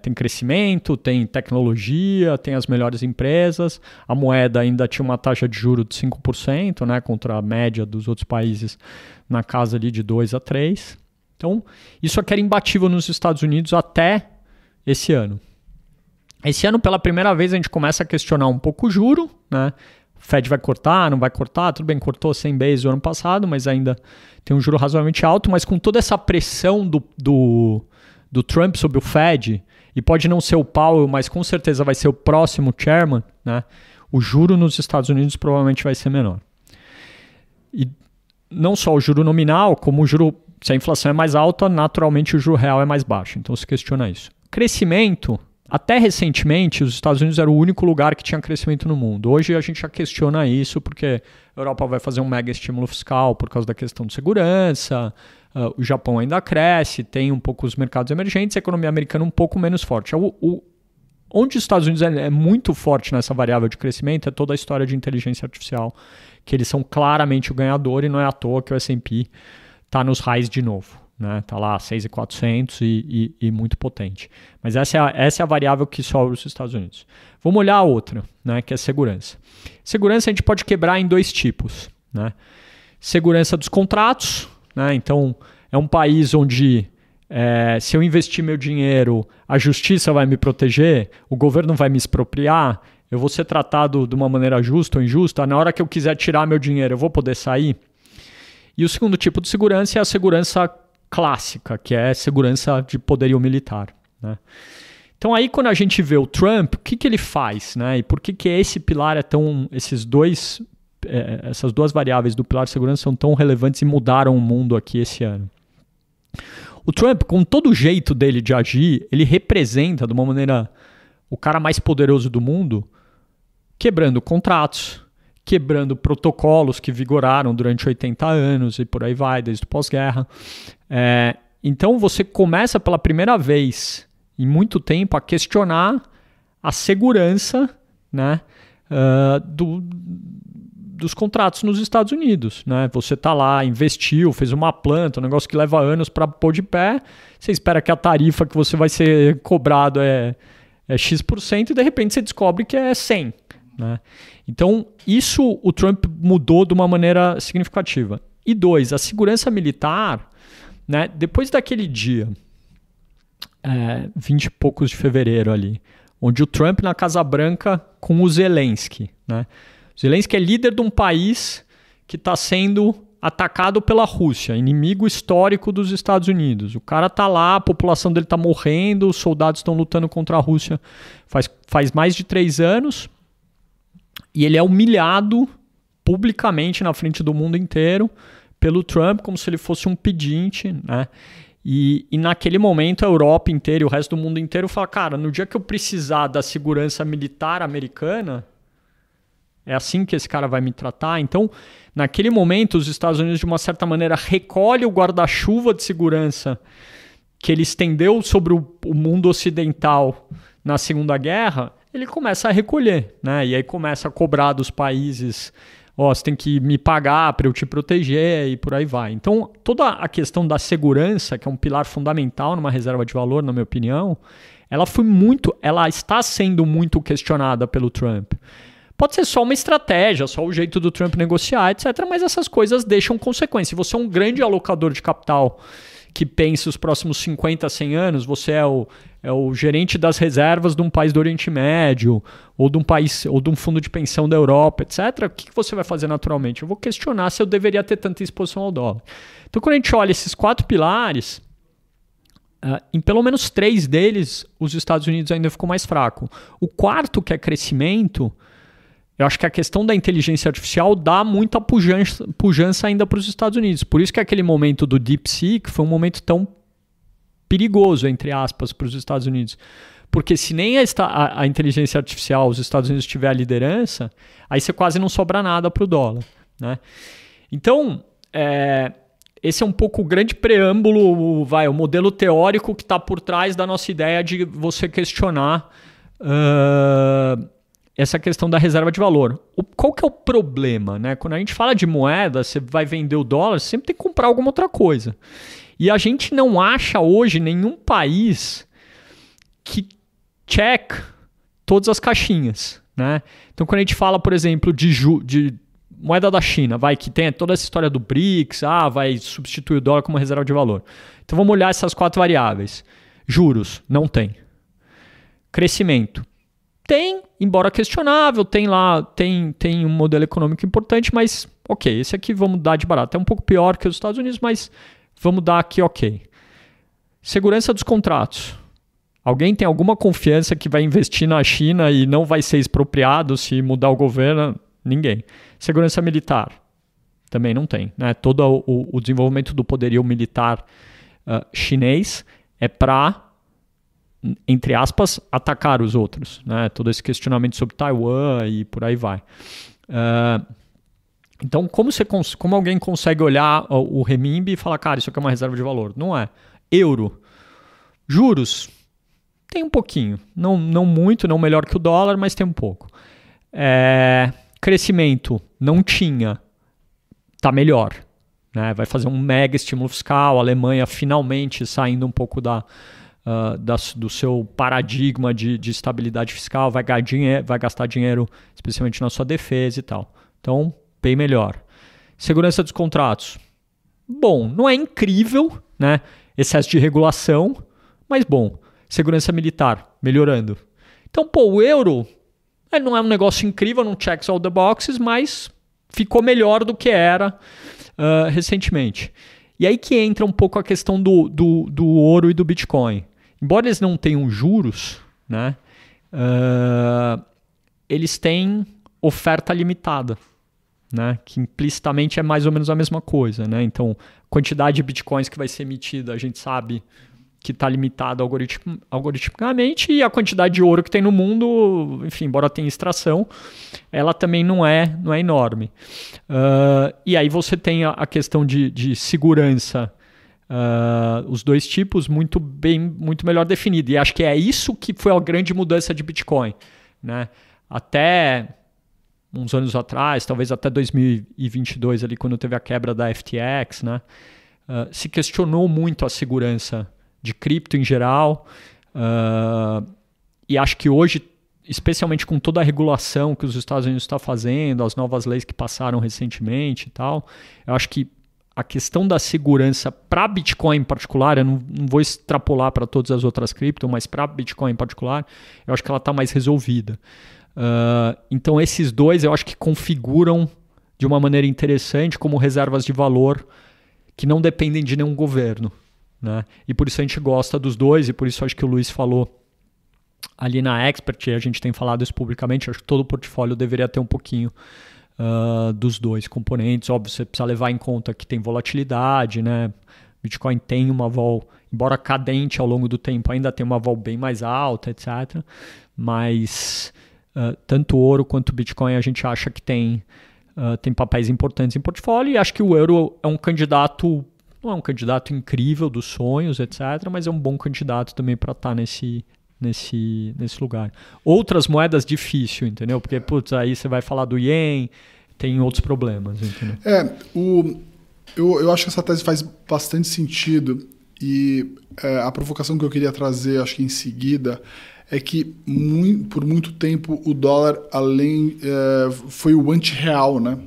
Tem crescimento, tem tecnologia, tem as melhores empresas, a moeda ainda tinha uma taxa de juros de 5%, né, contra a média dos outros países na casa ali de 2 a 3%. Então, isso aqui era imbatível nos Estados Unidos até esse ano. Esse ano, pela primeira vez, a gente começa a questionar um pouco o juro, né? O Fed vai cortar, não vai cortar? Tudo bem, cortou 100 bases no ano passado, mas ainda tem um juro razoavelmente alto, mas com toda essa pressão do Trump sobre o Fed, e pode não ser o Powell, mas com certeza vai ser o próximo chairman, né? O juro nos Estados Unidos provavelmente vai ser menor. E não só o juro nominal, como o juro, se a inflação é mais alta, naturalmente o juro real é mais baixo. Então se questiona isso. Crescimento, até recentemente, os Estados Unidos era o único lugar que tinha crescimento no mundo. Hoje a gente já questiona isso, porque a Europa vai fazer um mega estímulo fiscal por causa da questão de segurança, o Japão ainda cresce, tem um pouco os mercados emergentes, a economia americana um pouco menos forte. Onde os Estados Unidos é muito forte nessa variável de crescimento é toda a história de inteligência artificial, que eles são claramente o ganhador e não é à toa que o S&P está nos highs de novo. Né? Tá lá 6.400 e muito potente. Mas essa é a variável que sobra os Estados Unidos. Vamos olhar a outra, né? Que é segurança. Segurança a gente pode quebrar em 2 tipos. Né? Segurança dos contratos. Né? Então, é um país onde se eu investir meu dinheiro, a justiça vai me proteger, o governo vai me expropriar, eu vou ser tratado de uma maneira justa ou injusta, na hora que eu quiser tirar meu dinheiro, eu vou poder sair. E o segundo tipo de segurança é a segurança clássica, que é segurança de poderio militar. Né? Então aí quando a gente vê o Trump, o que ele faz? Né? E por que esse pilar é tão... essas duas variáveis do pilar de segurança são tão relevantes e mudaram o mundo aqui esse ano? O Trump, com todo o jeito dele de agir, ele representa de uma maneira o cara mais poderoso do mundo, quebrando contratos, quebrando protocolos que vigoraram durante 80 anos e por aí vai, desde o pós-guerra. Então você começa pela primeira vez em muito tempo a questionar a segurança, né, dos contratos nos Estados Unidos. Né? Você está lá, investiu, fez uma planta, um negócio que leva anos para pôr de pé, você espera que a tarifa que você vai ser cobrado é X% e de repente você descobre que é 100%. né? Então, isso o Trump mudou de uma maneira significativa. E 2, a segurança militar, né? Depois daquele dia, 20 e poucos de fevereiro ali, onde o Trump na Casa Branca com o Zelensky, né? O Zelensky é líder de um país que está sendo atacado pela Rússia, inimigo histórico dos Estados Unidos. O cara tá lá, a população dele tá morrendo, os soldados estão lutando contra a Rússia faz mais de 3 anos, e ele é humilhado publicamente na frente do mundo inteiro pelo Trump, como se ele fosse um pedinte, né? E naquele momento a Europa inteira e o resto do mundo inteiro fala, cara, no dia que eu precisar da segurança militar americana, é assim que esse cara vai me tratar? Então, naquele momento, os Estados Unidos, de uma certa maneira, recolhe o guarda-chuva de segurança que ele estendeu sobre o mundo ocidental na Segunda Guerra, ele começa a recolher, né? E aí começa a cobrar dos países, você tem que me pagar para eu te proteger e por aí vai. Então, toda a questão da segurança, que é um pilar fundamental numa reserva de valor, na minha opinião, ela está sendo muito questionada pelo Trump. Pode ser só uma estratégia, só o jeito do Trump negociar, etc. Mas essas coisas deixam consequências. Se você é um grande alocador de capital que pensa os próximos 50, 100 anos, você é o gerente das reservas de um país do Oriente Médio, ou de um país, ou de um fundo de pensão da Europa, etc. O que você vai fazer naturalmente? Eu vou questionar se eu deveria ter tanta exposição ao dólar. Então, quando a gente olha esses 4 pilares, em pelo menos 3 deles, os Estados Unidos ainda ficou mais fraco. O quarto, que é crescimento, eu acho que a questão da inteligência artificial dá muita pujança ainda para os Estados Unidos. Por isso que aquele momento do DeepSeek foi um momento tão perigoso, entre aspas, para os Estados Unidos. Porque se nem a inteligência artificial, os Estados Unidos tiver a liderança, aí você quase não sobra nada para o dólar, né? Então, esse é um pouco o grande preâmbulo, o modelo teórico que está por trás da nossa ideia de você questionar essa questão da reserva de valor. Qual que é o problema, né? Quando a gente fala de moeda, você vai vender o dólar, você sempre tem que comprar alguma outra coisa. E a gente não acha hoje nenhum país que check todas as caixinhas, né? Então, quando a gente fala, por exemplo, de moeda da China, que tem toda essa história do BRICS, vai substituir o dólar como reserva de valor. Então, vamos olhar essas 4 variáveis. Juros, não tem. Crescimento. Tem, embora questionável, tem um modelo econômico importante, mas ok, esse aqui vamos dar de barato. É um pouco pior que os Estados Unidos, mas vamos dar aqui ok. Segurança dos contratos. Alguém tem alguma confiança que vai investir na China e não vai ser expropriado se mudar o governo? Ninguém. Segurança militar. Também não tem, né? Todo o desenvolvimento do poderio militar chinês é para, entre aspas, atacar os outros, né? Todo esse questionamento sobre Taiwan e por aí vai. Então, como alguém consegue olhar o renminbi e falar, cara, isso aqui é uma reserva de valor? Não é. Euro. Juros. Tem um pouquinho. Não muito, não melhor que o dólar, mas tem um pouco. Crescimento. Não tinha. Tá melhor. Né? Vai fazer um mega estímulo fiscal. A Alemanha finalmente saindo um pouco do seu paradigma de estabilidade fiscal, vai gastar dinheiro especialmente na sua defesa e tal. Então, bem melhor. Segurança dos contratos. Bom, não é incrível, né? Excesso de regulação, mas bom. Segurança militar, melhorando. Então, o euro não é um negócio incrível, não checks all the boxes, mas ficou melhor do que era recentemente. E aí que entra um pouco a questão do ouro e do Bitcoin. Embora eles não tenham juros, né, eles têm oferta limitada, né, que implicitamente é mais ou menos a mesma coisa. Né? Então, a quantidade de bitcoins que vai ser emitida, a gente sabe que está limitada algoritmicamente, e a quantidade de ouro que tem no mundo, enfim, embora tenha extração, ela também não é enorme. E aí você tem a questão de segurança, os dois tipos muito melhor definido. E acho que é isso que foi a grande mudança de Bitcoin. Né? Até uns anos atrás, talvez até 2022, ali, quando teve a quebra da FTX, né? Se questionou muito a segurança de cripto em geral, e acho que hoje especialmente com toda a regulação que os Estados Unidos está fazendo, as novas leis que passaram recentemente e tal, eu acho que a questão da segurança para Bitcoin em particular, eu não vou extrapolar para todas as outras cripto, mas para Bitcoin em particular, eu acho que ela está mais resolvida. Então esses dois eu acho que configuram de uma maneira interessante como reservas de valor que não dependem de nenhum governo, né? E por isso a gente gosta dos dois, e por isso acho que o Luiz falou ali na Expert, e a gente tem falado isso publicamente, acho que todo o portfólio deveria ter um pouquinho dos dois componentes. Óbvio, você precisa levar em conta que tem volatilidade, né? Bitcoin tem uma vol, embora cadente ao longo do tempo, ainda tem uma vol bem mais alta, etc. Mas tanto ouro quanto Bitcoin a gente acha que tem papéis importantes em portfólio, e acho que o euro é um candidato, não é um candidato incrível dos sonhos, etc., mas é um bom candidato também para estar nesse lugar. Outras moedas, difícil, entendeu? Porque, putz, aí você vai falar do Yen, tem outros problemas, entendeu? Eu acho que essa tese faz bastante sentido, e a provocação que eu queria trazer, acho que em seguida, é que por muito tempo o dólar foi o anti-real, né?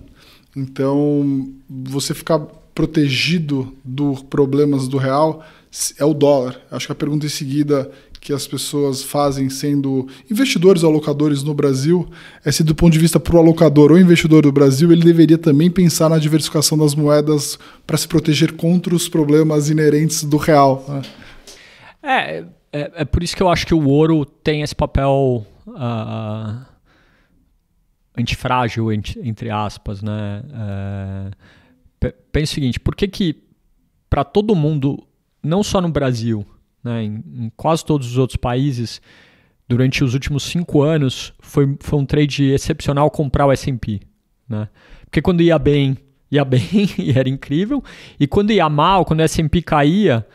Então, você ficar protegido dos problemas do real é o dólar. Acho que a pergunta em seguida que as pessoas fazem sendo investidores ou alocadores no Brasil é se, do ponto de vista para o alocador ou investidor do Brasil, ele deveria também pensar na diversificação das moedas para se proteger contra os problemas inerentes do real. É por isso que eu acho que o ouro tem esse papel antifrágil, entre aspas, né? Pensa o seguinte, por que para todo mundo, não só no Brasil, né, em quase todos os outros países, durante os últimos 5 anos, foi um trade excepcional comprar o S&P, né? Porque quando ia bem e era incrível, e quando ia mal, quando o S&P caía,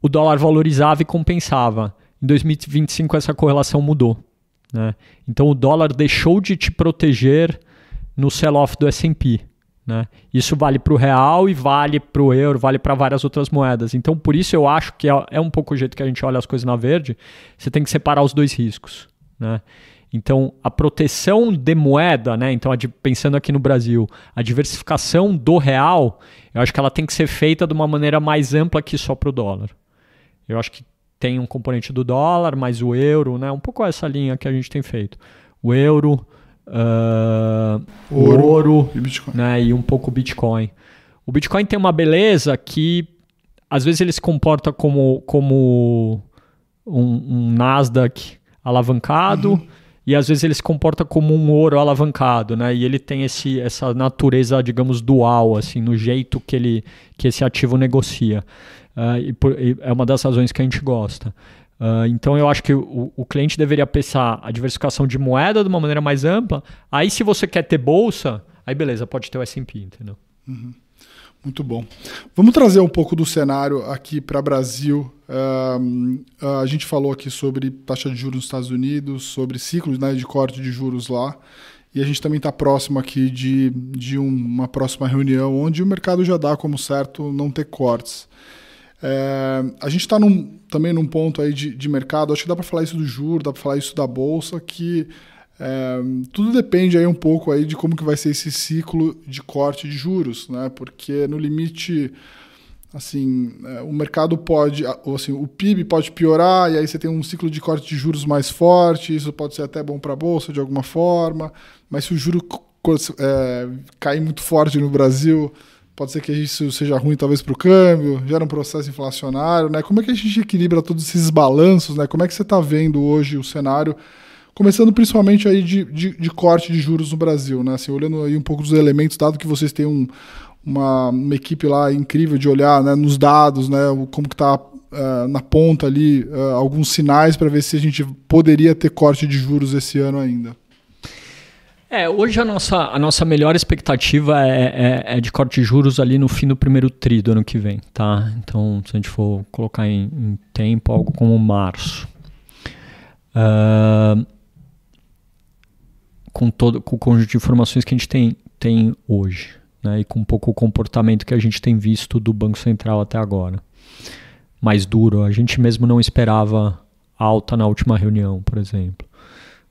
o dólar valorizava e compensava. Em 2025 essa correlação mudou, né? Então o dólar deixou de te proteger no sell-off do S&P, né? Isso vale para o real e vale para o euro, vale para várias outras moedas. Então, por isso eu acho que é um pouco o jeito que a gente olha as coisas na Verde. Você tem que separar os dois riscos, né? Então, a proteção de moeda, né? Então, pensando aqui no Brasil, a diversificação do real, eu acho que ela tem que ser feita de uma maneira mais ampla que só para o dólar. Eu acho que tem um componente do dólar, mas o euro, né? Um pouco essa linha que a gente tem feito. O euro, ouro e Bitcoin, né, e um pouco Bitcoin. O Bitcoin tem uma beleza que às vezes ele se comporta como um Nasdaq alavancado, e às vezes ele se comporta como um ouro alavancado, né? E ele tem essa natureza, digamos, dual, assim, no jeito que esse ativo negocia. E é uma das razões que a gente gosta. Então eu acho que o cliente deveria pensar a diversificação de moeda de uma maneira mais ampla. Aí, se você quer ter bolsa, aí beleza, pode ter o S&P, entendeu? Muito bom. Vamos trazer um pouco do cenário aqui para o Brasil. A gente falou aqui sobre taxa de juros nos Estados Unidos, sobre ciclos, né, de corte de juros lá. E a gente também está próximo aqui de uma próxima reunião onde o mercado já dá como certo não ter cortes. A gente está também num ponto aí de mercado, acho que dá para falar isso do juro, dá para falar isso da bolsa, que tudo depende aí um pouco aí de como que vai ser esse ciclo de corte de juros, né? Porque no limite, assim, o mercado pode, assim, o PIB pode piorar e aí você tem um ciclo de corte de juros mais forte, isso pode ser até bom para a bolsa de alguma forma, mas se o juro cair muito forte no Brasil, pode ser que isso seja ruim talvez para o câmbio, gera um processo inflacionário, né? Como é que a gente equilibra todos esses balanços, né? Como é que você está vendo hoje o cenário, começando principalmente aí de corte de juros no Brasil, né? Assim, olhando aí um pouco dos elementos, dado que vocês têm uma equipe lá incrível de olhar, né, nos dados, né, como que está na ponta ali, alguns sinais para ver se a gente poderia ter corte de juros esse ano ainda. Hoje a nossa melhor expectativa é de corte de juros ali no fim do primeiro tri do ano que vem, tá? Então, se a gente for colocar em tempo, algo como março. Com o conjunto de informações que a gente tem hoje, né? E com um pouco o comportamento que a gente tem visto do Banco Central até agora. Mais duro, a gente mesmo não esperava alta na última reunião, por exemplo.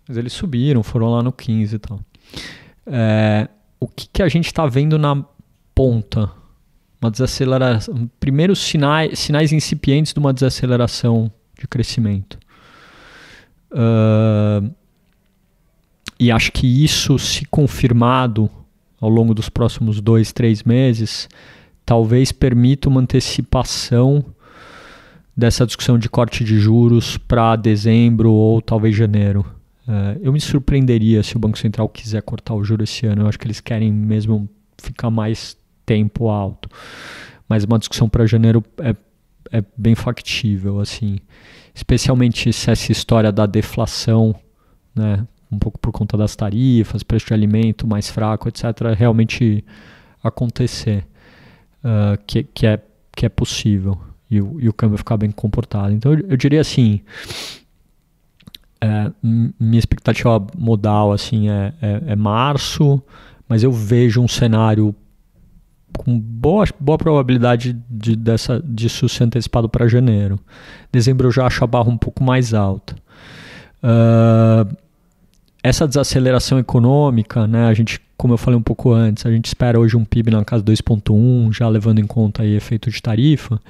Mas eles subiram, foram lá no 15 e tal. O que a gente está vendo na ponta? Uma desaceleração. Primeiros sinais incipientes de uma desaceleração de crescimento. E acho que isso, se confirmado ao longo dos próximos 2, 3 meses, talvez permita uma antecipação dessa discussão de corte de juros para dezembro ou talvez janeiro. Eu me surpreenderia se o Banco Central quiser cortar o juro esse ano. Eu acho que eles querem mesmo ficar mais tempo alto. Mas uma discussão para janeiro é bem factível, assim. Especialmente se essa história da deflação, né, um pouco por conta das tarifas, preço de alimento mais fraco, etc., realmente acontecer. Que é possível. E o câmbio ficar bem comportado. Então eu diria assim, minha expectativa modal assim, é março, mas eu vejo um cenário com boa probabilidade disso ser antecipado para janeiro. Dezembro eu já acho a barra um pouco mais alta. Essa desaceleração econômica, né, a gente, como eu falei um pouco antes, a gente espera hoje um PIB na casa 2,1, já levando em conta aí efeito de tarifa.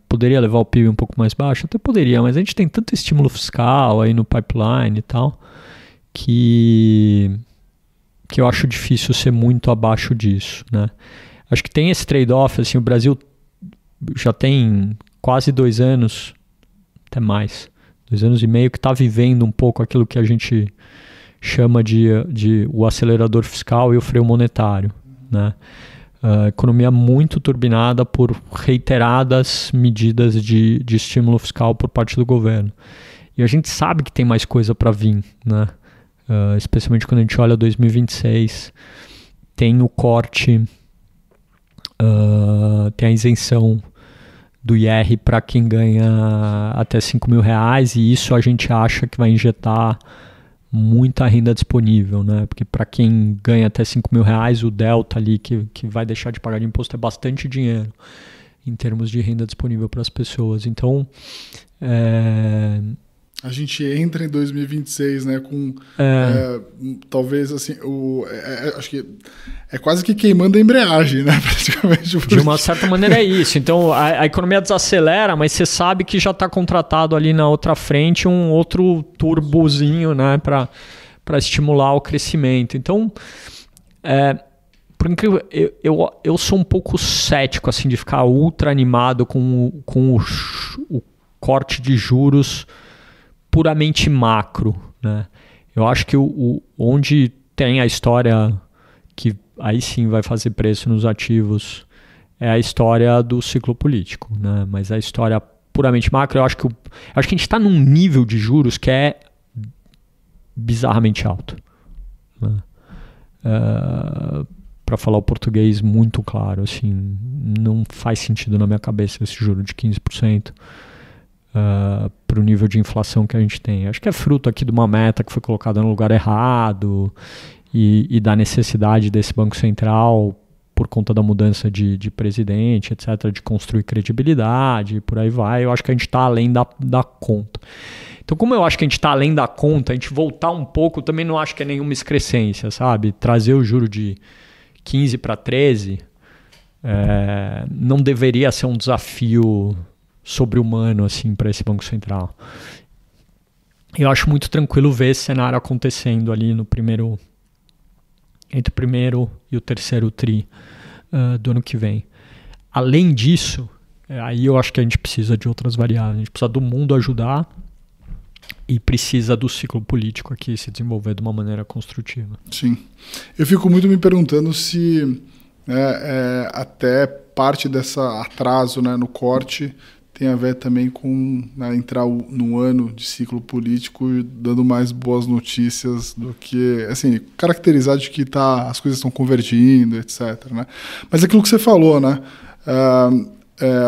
Poderia levar o PIB um pouco mais baixo? Até poderia, mas a gente tem tanto estímulo fiscal aí no pipeline e tal, que eu acho difícil ser muito abaixo disso, né? Acho que tem esse trade-off, assim, o Brasil já tem quase 2 anos, até mais, 2 anos e meio, que está vivendo um pouco aquilo que a gente chama de o acelerador fiscal e o freio monetário, né? Economia muito turbinada por reiteradas medidas de estímulo fiscal por parte do governo. E a gente sabe que tem mais coisa para vir, né? Especialmente quando a gente olha 2026, tem o corte, tem a isenção do IR para quem ganha até R$5.000, e isso a gente acha que vai injetar muita renda disponível, né? Porque para quem ganha até R$5.000, o delta ali que vai deixar de pagar de imposto é bastante dinheiro em termos de renda disponível para as pessoas. Então, a gente entra em 2026, né, com talvez assim, acho que é quase que queimando a embreagem, né, praticamente. De uma certa maneira é isso. Então a economia desacelera, mas você sabe que já está contratado ali na outra frente um outro turbozinho, né, para estimular o crescimento. Então, por incrível, eu sou um pouco cético assim, de ficar ultra animado com o corte de juros puramente macro, né? Eu acho que onde tem a história que aí sim vai fazer preço nos ativos é a história do ciclo político, né? Mas a história puramente macro, eu acho que a gente está num nível de juros que é bizarramente alto, né? Para falar o português muito claro, assim, não faz sentido na minha cabeça esse juro de 15%. Para o nível de inflação que a gente tem. Acho que é fruto aqui de uma meta que foi colocada no lugar errado e da necessidade desse Banco Central, por conta da mudança de presidente, etc., de construir credibilidade e por aí vai. Eu acho que a gente está além da conta. Então, como eu acho que a gente está além da conta, a gente voltar um pouco, também não acho que é nenhuma excrescência, sabe? Trazer o juro de 15 para 13 não deveria ser um desafio sobre-humano assim, para esse Banco Central. Eu acho muito tranquilo ver esse cenário acontecendo ali entre o primeiro e o terceiro tri do ano que vem. Além disso, aí eu acho que a gente precisa de outras variáveis. A gente precisa do mundo ajudar e precisa do ciclo político aqui se desenvolver de uma maneira construtiva. Sim. Eu fico muito me perguntando se até parte dessa atraso, né, no corte tem a ver também com, né, entrar no ano de ciclo político dando mais boas notícias do que, assim, caracterizar de que as coisas estão convergindo, etc., né? Mas aquilo que você falou, né?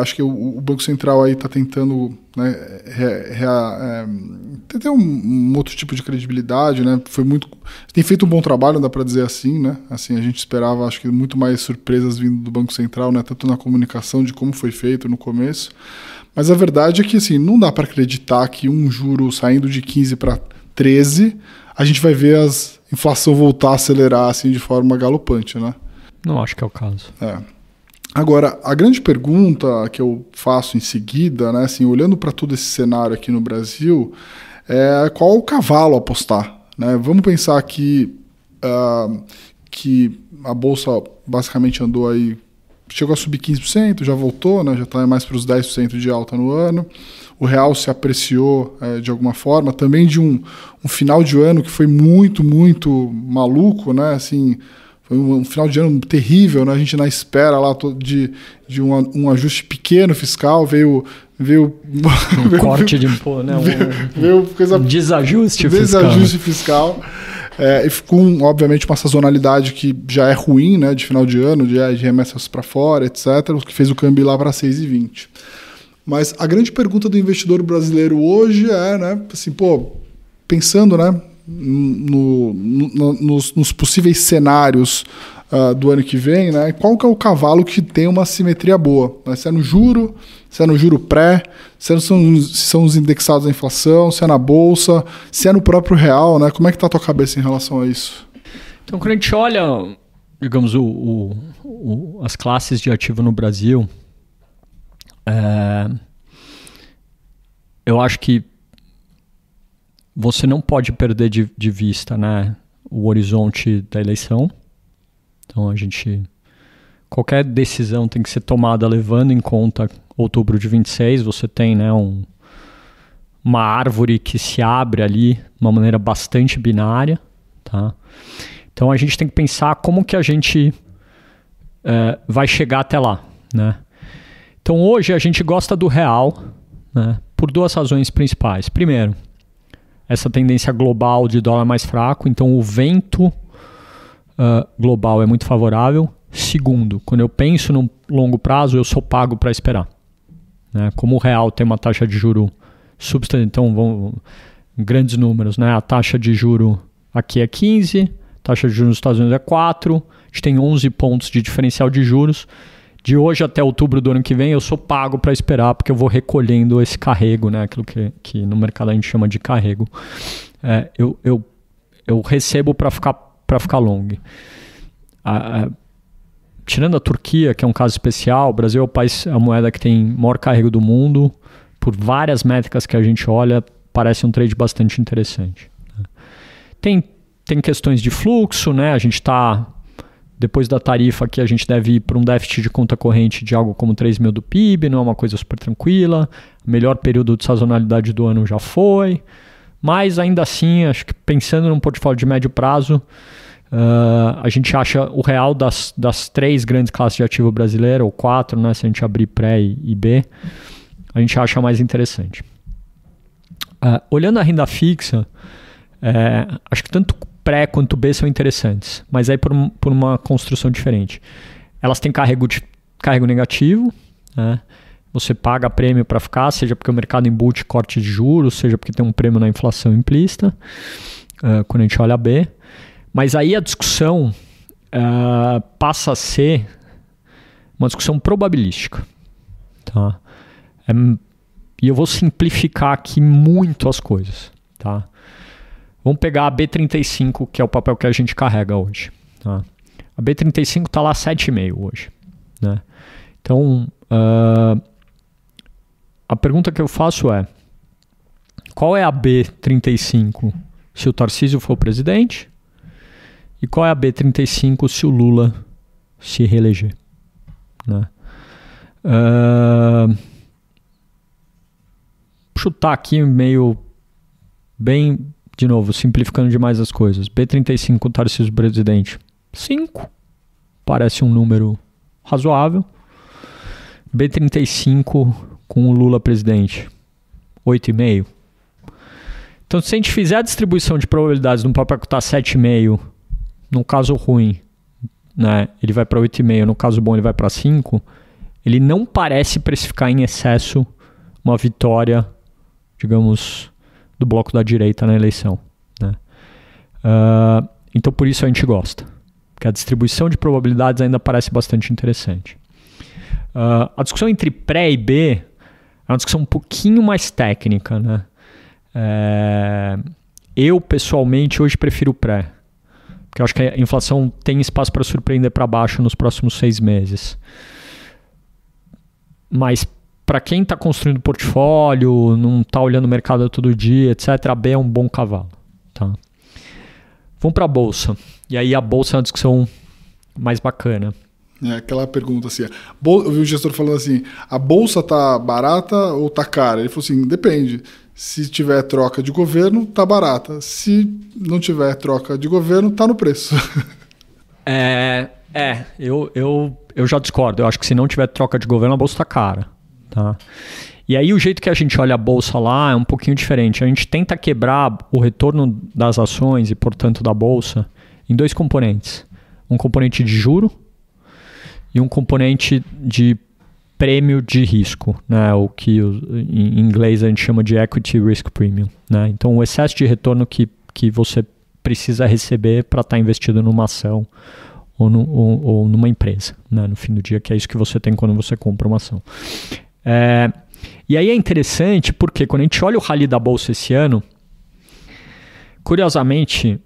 Acho que o Banco Central aí está tentando, né, ter um outro tipo de credibilidade, né? Tem feito um bom trabalho, dá para dizer assim, né? Assim, a gente esperava, acho que muito mais surpresas vindo do Banco Central, né? Tanto na comunicação de como foi feito no começo. Mas a verdade é que, assim, não dá para acreditar que um juro saindo de 15 para 13, a gente vai ver a inflação voltar a acelerar assim, de forma galopante, né? Não acho que é o caso. Agora, a grande pergunta que eu faço em seguida, né, assim, olhando para todo esse cenário aqui no Brasil, é qual o cavalo apostar, né? Vamos pensar que a Bolsa basicamente andou aí, chegou a subir 15%, já voltou, né, já está mais para os 10% de alta no ano. O real se apreciou de alguma forma, também de um final de ano que foi muito, muito maluco, né? Assim, foi um final de ano terrível, né? A gente na espera lá de um ajuste pequeno fiscal, veio corte de imposto, né? Veio coisa, desajuste fiscal. E com, obviamente, uma sazonalidade que já é ruim, né? De final de ano, de remessas para fora, etc. O que fez o câmbio ir lá para 6,20. Mas a grande pergunta do investidor brasileiro hoje é, né? Assim, pensando, né? Nos possíveis cenários do ano que vem, né? Qual que é o cavalo que tem uma simetria boa? Né? Se é no juro, se é no juro pré, se são os indexados à inflação, se é na bolsa, se é no próprio real, né? Como é que está a tua cabeça em relação a isso? Então, quando a gente olha, digamos, as classes de ativo no Brasil, eu acho que você não pode perder de vista, né, o horizonte da eleição. Então, qualquer decisão tem que ser tomada levando em conta outubro de 26. Você tem, né, uma árvore que se abre ali de uma maneira bastante binária. Tá? Então, a gente tem que pensar como que a gente vai chegar até lá. Né? Então, hoje a gente gosta do real, né, por duas razões principais. Primeiro, essa tendência global de dólar mais fraco, então o vento global é muito favorável. Segundo, quando eu penso no longo prazo, eu sou pago para esperar. Né? Como o real tem uma taxa de juro substancial, então grandes números, né? A taxa de juro aqui é 15, a taxa de juros nos Estados Unidos é 4, a gente tem 11 pontos de diferencial de juros. De hoje até outubro do ano que vem, eu sou pago para esperar, porque eu vou recolhendo esse carrego, né? Aquilo que no mercado a gente chama de carrego. Eu recebo para ficar long. Tirando a Turquia, que é um caso especial, o Brasil é a moeda que tem maior carrego do mundo. Por várias métricas que a gente olha, parece um trade bastante interessante. Tem questões de fluxo, né? A gente está... Depois da tarifa aqui, a gente deve ir para um déficit de conta corrente de algo como 3 mil do PIB, não é uma coisa super tranquila. O melhor período de sazonalidade do ano já foi. Mas ainda assim, acho que pensando num portfólio de médio prazo, a gente acha o real das 3 grandes classes de ativo brasileira, ou 4, né, se a gente abrir pré e B, a gente acha mais interessante. Olhando a renda fixa, acho que tanto pré quanto B são interessantes, mas aí por uma construção diferente. Elas têm carrego negativo, né? Você paga prêmio para ficar, seja porque o mercado embute corte de juros, seja porque tem um prêmio na inflação implícita, quando a gente olha a B. Mas aí a discussão passa a ser uma discussão probabilística. Tá? E eu vou simplificar aqui muito as coisas. Tá? Vamos pegar a B35, que é o papel que a gente carrega hoje. Tá? A B35 está lá 7,5 hoje. Né? Então, a pergunta que eu faço é: qual é a B35 se o Tarcísio for presidente? E qual é a B35 se o Lula se reeleger? Né? Chutar aqui meio bem... De novo, simplificando demais as coisas. B35, Tarcísio presidente, 5. Parece um número razoável. B35 com o Lula presidente, 8,5. Então, se a gente fizer a distribuição de probabilidades num papel que está 7,5, no caso ruim, né, ele vai para 8,5, no caso bom ele vai para 5, ele não parece precificar em excesso uma vitória, digamos... do bloco da direita na eleição. Né? Então, por isso a gente gosta. Porque a distribuição de probabilidades ainda parece bastante interessante. A discussão entre pré e B é uma discussão um pouquinho mais técnica. Né? Eu, pessoalmente, hoje prefiro o pré. Porque eu acho que a inflação tem espaço para surpreender para baixo nos próximos 6 meses. Mas para quem está construindo portfólio, não está olhando o mercado todo dia, etc., a B é um bom cavalo. Tá? Vamos para a Bolsa. E aí a Bolsa é uma discussão mais bacana. É aquela pergunta assim, eu vi o gestor falando assim, a Bolsa tá barata ou tá cara? Ele falou assim, depende. Se tiver troca de governo, tá barata. Se não tiver troca de governo, tá no preço. Eu já discordo. Eu acho que se não tiver troca de governo, a Bolsa tá cara. Tá? E aí o jeito que a gente olha a Bolsa lá é um pouquinho diferente. A gente tenta quebrar o retorno das ações e, portanto, da Bolsa em 2 componentes. Um componente de juro e um componente de prêmio de risco, né? O que em inglês a gente chama de equity risk premium, né? Então, o excesso de retorno que você precisa receber para estar investido numa ação ou numa empresa, né? No fim do dia, que é isso que você tem quando você compra uma ação. E aí é interessante porque quando a gente olha o rally da Bolsa esse ano, curiosamente,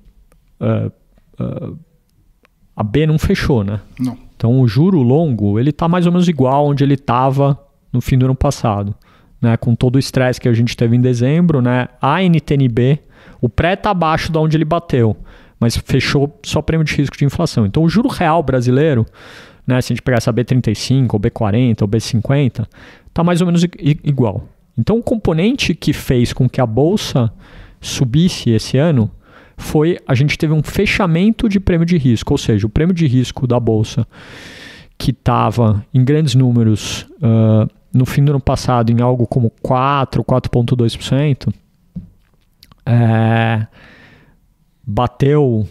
a B não fechou, né? Não. Então, o juro longo, ele está mais ou menos igual onde ele estava no fim do ano passado, né? Com todo o estresse que a gente teve em dezembro, né? A NTN-B, o pré está abaixo de onde ele bateu, mas fechou só prêmio de risco de inflação. Então, o juro real brasileiro, né? Se a gente pegar essa B35, ou B40, ou B50, está mais ou menos igual. Então, o componente que fez com que a Bolsa subisse esse ano foi a gente teve um fechamento de prêmio de risco, ou seja, o prêmio de risco da Bolsa que estava em grandes números no fim do ano passado em algo como 4,2%, bateu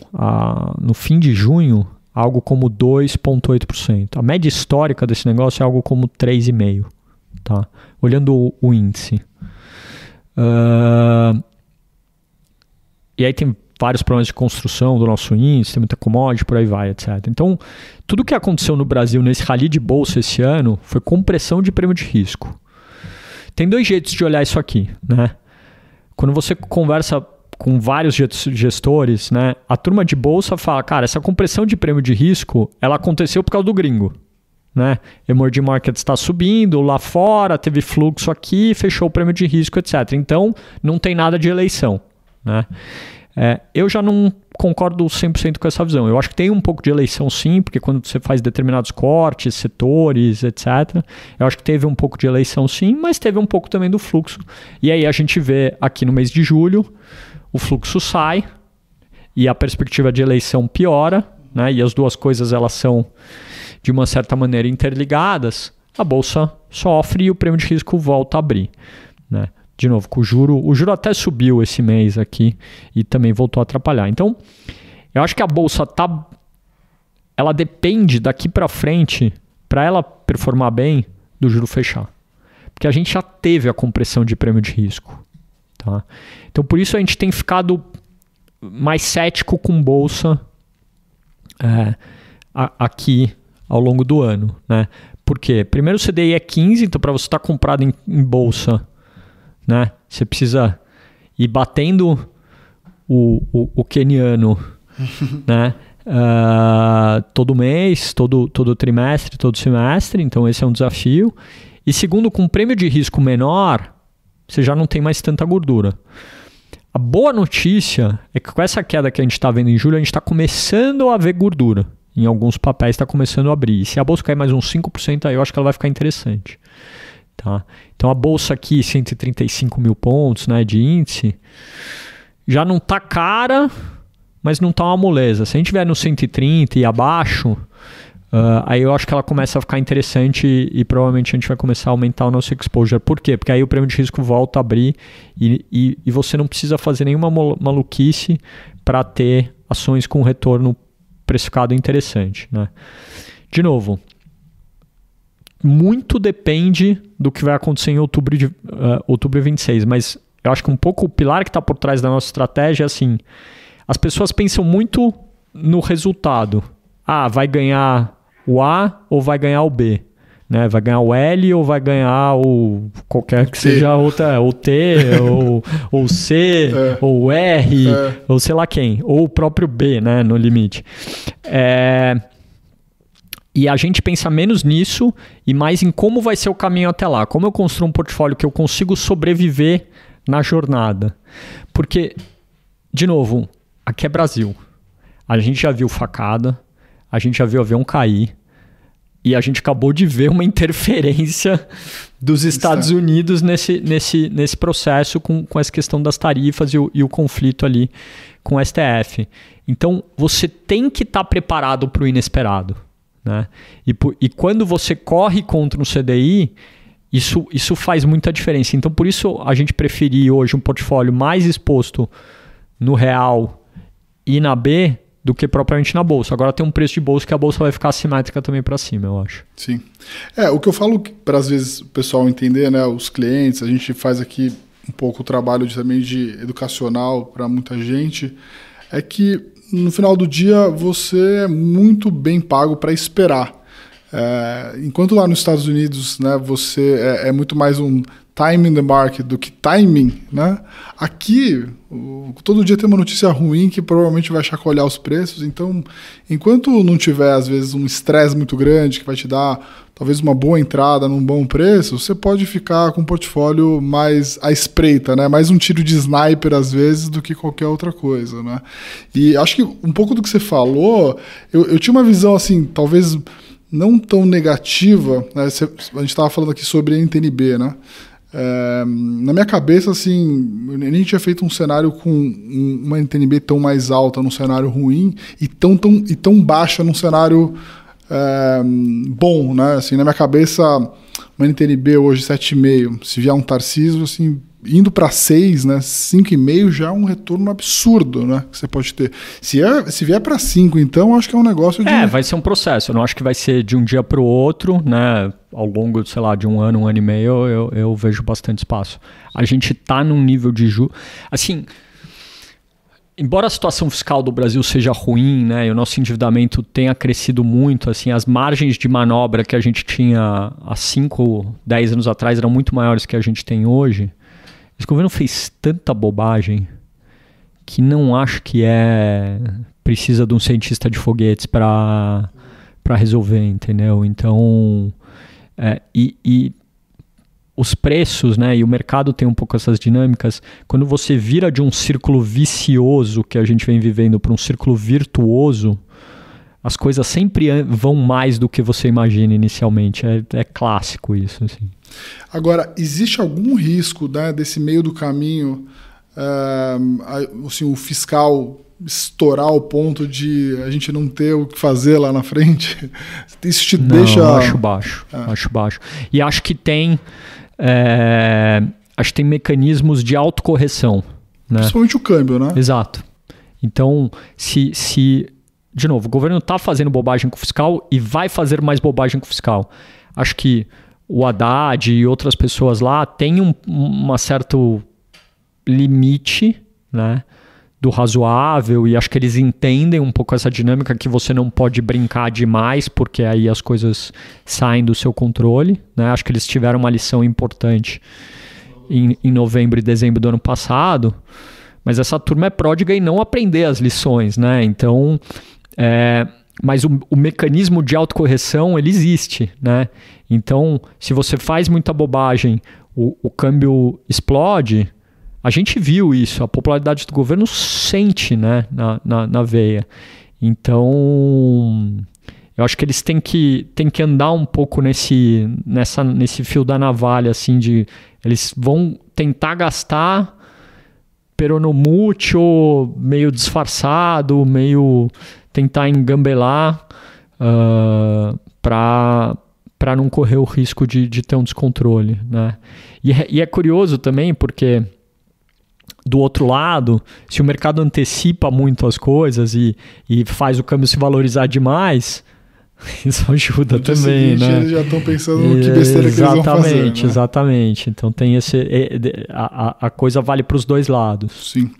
no fim de junho algo como 2,8%. A média histórica desse negócio é algo como 3,5%. Tá? Olhando o índice. E aí tem vários problemas de construção do nosso índice, tem muita commodity, por aí vai, etc. Então, tudo que aconteceu no Brasil nesse rally de bolsa esse ano foi compressão de prêmio de risco. Tem 2 jeitos de olhar isso aqui, né? Quando você conversa com vários gestores, né, a turma de bolsa fala, cara, essa compressão de prêmio de risco, ela aconteceu por causa do gringo, né? Emerging Markets está subindo, lá fora teve fluxo aqui, fechou o prêmio de risco, etc. Então, não tem nada de eleição, né? Eu já não concordo 100% com essa visão. Eu acho que tem um pouco de eleição sim, porque quando você faz determinados cortes, setores, etc., eu acho que teve um pouco de eleição sim, mas teve um pouco também do fluxo. E aí a gente vê aqui no mês de julho, o fluxo sai e a perspectiva de eleição piora, né? E as duas coisas elas são, de uma certa maneira, interligadas. A Bolsa sofre e o prêmio de risco volta a abrir, né? De novo, com o juro até subiu esse mês aqui e também voltou a atrapalhar. Então, eu acho que a Bolsa ela depende daqui para frente, para ela performar bem, do juro fechar. Porque a gente já teve a compressão de prêmio de risco. Tá? Então, por isso a gente tem ficado mais cético com Bolsa aqui ao longo do ano. Né? Por quê? Primeiro o CDI é 15, então para você estar comprado em Bolsa, né? Você precisa ir batendo o queniano, né? Todo mês, todo trimestre, todo semestre. Então esse é um desafio. E segundo, com prêmio de risco menor, você já não tem mais tanta gordura. A boa notícia é que com essa queda que a gente está vendo em julho, a gente está começando a ver gordura. Em alguns papéis está começando a abrir. E se a bolsa cair mais uns 5%, aí eu acho que ela vai ficar interessante. Tá? Então a bolsa aqui, 135 mil pontos, né, de índice, já não está cara, mas não está uma moleza. Se a gente estiver no 130 e abaixo, aí eu acho que ela começa a ficar interessante e provavelmente a gente vai começar a aumentar o nosso exposure. Por quê? Porque aí o prêmio de risco volta a abrir e você não precisa fazer nenhuma maluquice para ter ações com retorno precificado interessante. Né? De novo, muito depende do que vai acontecer em outubro de 26, mas eu acho que um pouco o pilar que está por trás da nossa estratégia é assim, as pessoas pensam muito no resultado. Vai ganhar o A ou vai ganhar o B? né? Vai ganhar o L ou vai ganhar o qualquer que seja a outra, o T, ou o C, ou o R, ou sei lá quem, ou o próprio B, né? No limite. E a gente pensa menos nisso e mais em como vai ser o caminho até lá. Como eu construo um portfólio que eu consigo sobreviver na jornada. Porque, de novo, aqui é Brasil. A gente já viu facada, a gente já viu avião cair e a gente acabou de ver uma interferência dos Estados Unidos nesse processo com essa questão das tarifas e o conflito ali com o STF. Então, você tem que estar preparado para o inesperado. Né? E quando você corre contra um CDI, isso faz muita diferença. Então, por isso, a gente preferir hoje um portfólio mais exposto no real e na B do que propriamente na bolsa. Agora tem um preço de bolsa que a bolsa vai ficar assimétrica também para cima, eu acho. Sim. O que eu falo para, às vezes, o pessoal entender, né, os clientes, a gente faz aqui um pouco o trabalho também de educacional para muita gente, é que no final do dia você é muito bem pago para esperar. Enquanto lá nos Estados Unidos, né, você é muito mais um time in the market do que timing, né? Aqui, todo dia tem uma notícia ruim que provavelmente vai chacoalhar os preços. Então, enquanto não tiver, às vezes, um estresse muito grande que vai te dar talvez uma boa entrada num bom preço, você pode ficar com um portfólio mais à espreita, né? Mais um tiro de sniper, às vezes, do que qualquer outra coisa, né? E acho que um pouco do que você falou, eu tinha uma visão, assim, talvez não tão negativa, né? A gente estava falando aqui sobre a NTNB, né? Na minha cabeça, assim, eu nem tinha feito um cenário com uma NTNB tão mais alta num cenário ruim e tão baixa num cenário bom, né? Assim, na minha cabeça, uma NTNB hoje 7,5, se vier um Tarcísio, assim, indo para 6, né? 5,5 já é um retorno absurdo, né? Que você pode ter. Se vier para 5, então, acho que é um negócio de... vai ser um processo. Eu não acho que vai ser de um dia para o outro, né? Ao longo, sei lá, de um ano e meio, eu vejo bastante espaço. A gente está num nível de juros... Assim, embora a situação fiscal do Brasil seja ruim, né? E o nosso endividamento tenha crescido muito, assim, as margens de manobra que a gente tinha há 5, 10 anos atrás eram muito maiores que a gente tem hoje. Esse governo fez tanta bobagem que não acho que precisa de um cientista de foguetes para resolver, entendeu? Então, e os preços, né, e o mercado tem um pouco essas dinâmicas. Quando você vira de um círculo vicioso que a gente vem vivendo para um círculo virtuoso, as coisas sempre vão mais do que você imagina inicialmente. É clássico isso, assim. Agora, existe algum risco, né, desse meio do caminho, assim, o fiscal estourar ao ponto de a gente não ter o que fazer lá na frente? Isso te deixa... Acho baixo. E acho que tem mecanismos de autocorreção. Né? Principalmente o câmbio, né? Exato. Então, se de novo, o governo está fazendo bobagem com o fiscal e vai fazer mais bobagem com o fiscal. Acho que o Haddad e outras pessoas lá têm um certo limite, né, do razoável, e acho que eles entendem um pouco essa dinâmica que você não pode brincar demais, porque aí as coisas saem do seu controle. Né? Acho que eles tiveram uma lição importante em novembro e dezembro do ano passado, mas essa turma é pródiga em não aprender as lições. Né? Então... mas o mecanismo de autocorreção, ele existe, né? Então, se você faz muita bobagem, o câmbio explode. A gente viu isso, a popularidade do governo sente, né, na veia. Então, eu acho que eles têm que andar um pouco nesse fio da navalha, assim, eles vão tentar gastar peronomútil, meio disfarçado, meio... tentar engambelar para não correr o risco de ter um descontrole. Né? E é curioso também porque, do outro lado, se o mercado antecipa muito as coisas e faz o câmbio se valorizar demais, Isso ajuda também, seguinte, né? Eles já estão pensando no que besteira que eles vão fazer. Né? Exatamente. Então tem a coisa vale para os dois lados. Sim.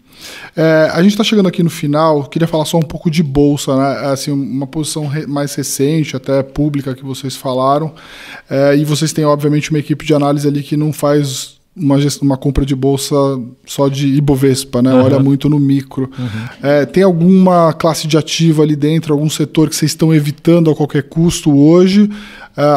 A gente está chegando aqui no final, queria falar só um pouco de bolsa, né? Assim, uma posição mais recente, até pública, que vocês falaram. E vocês têm, obviamente, uma equipe de análise ali que não faz uma compra de bolsa só de Ibovespa, né? Olha muito no micro. Tem alguma classe de ativo ali dentro, algum setor que vocês estão evitando a qualquer custo hoje?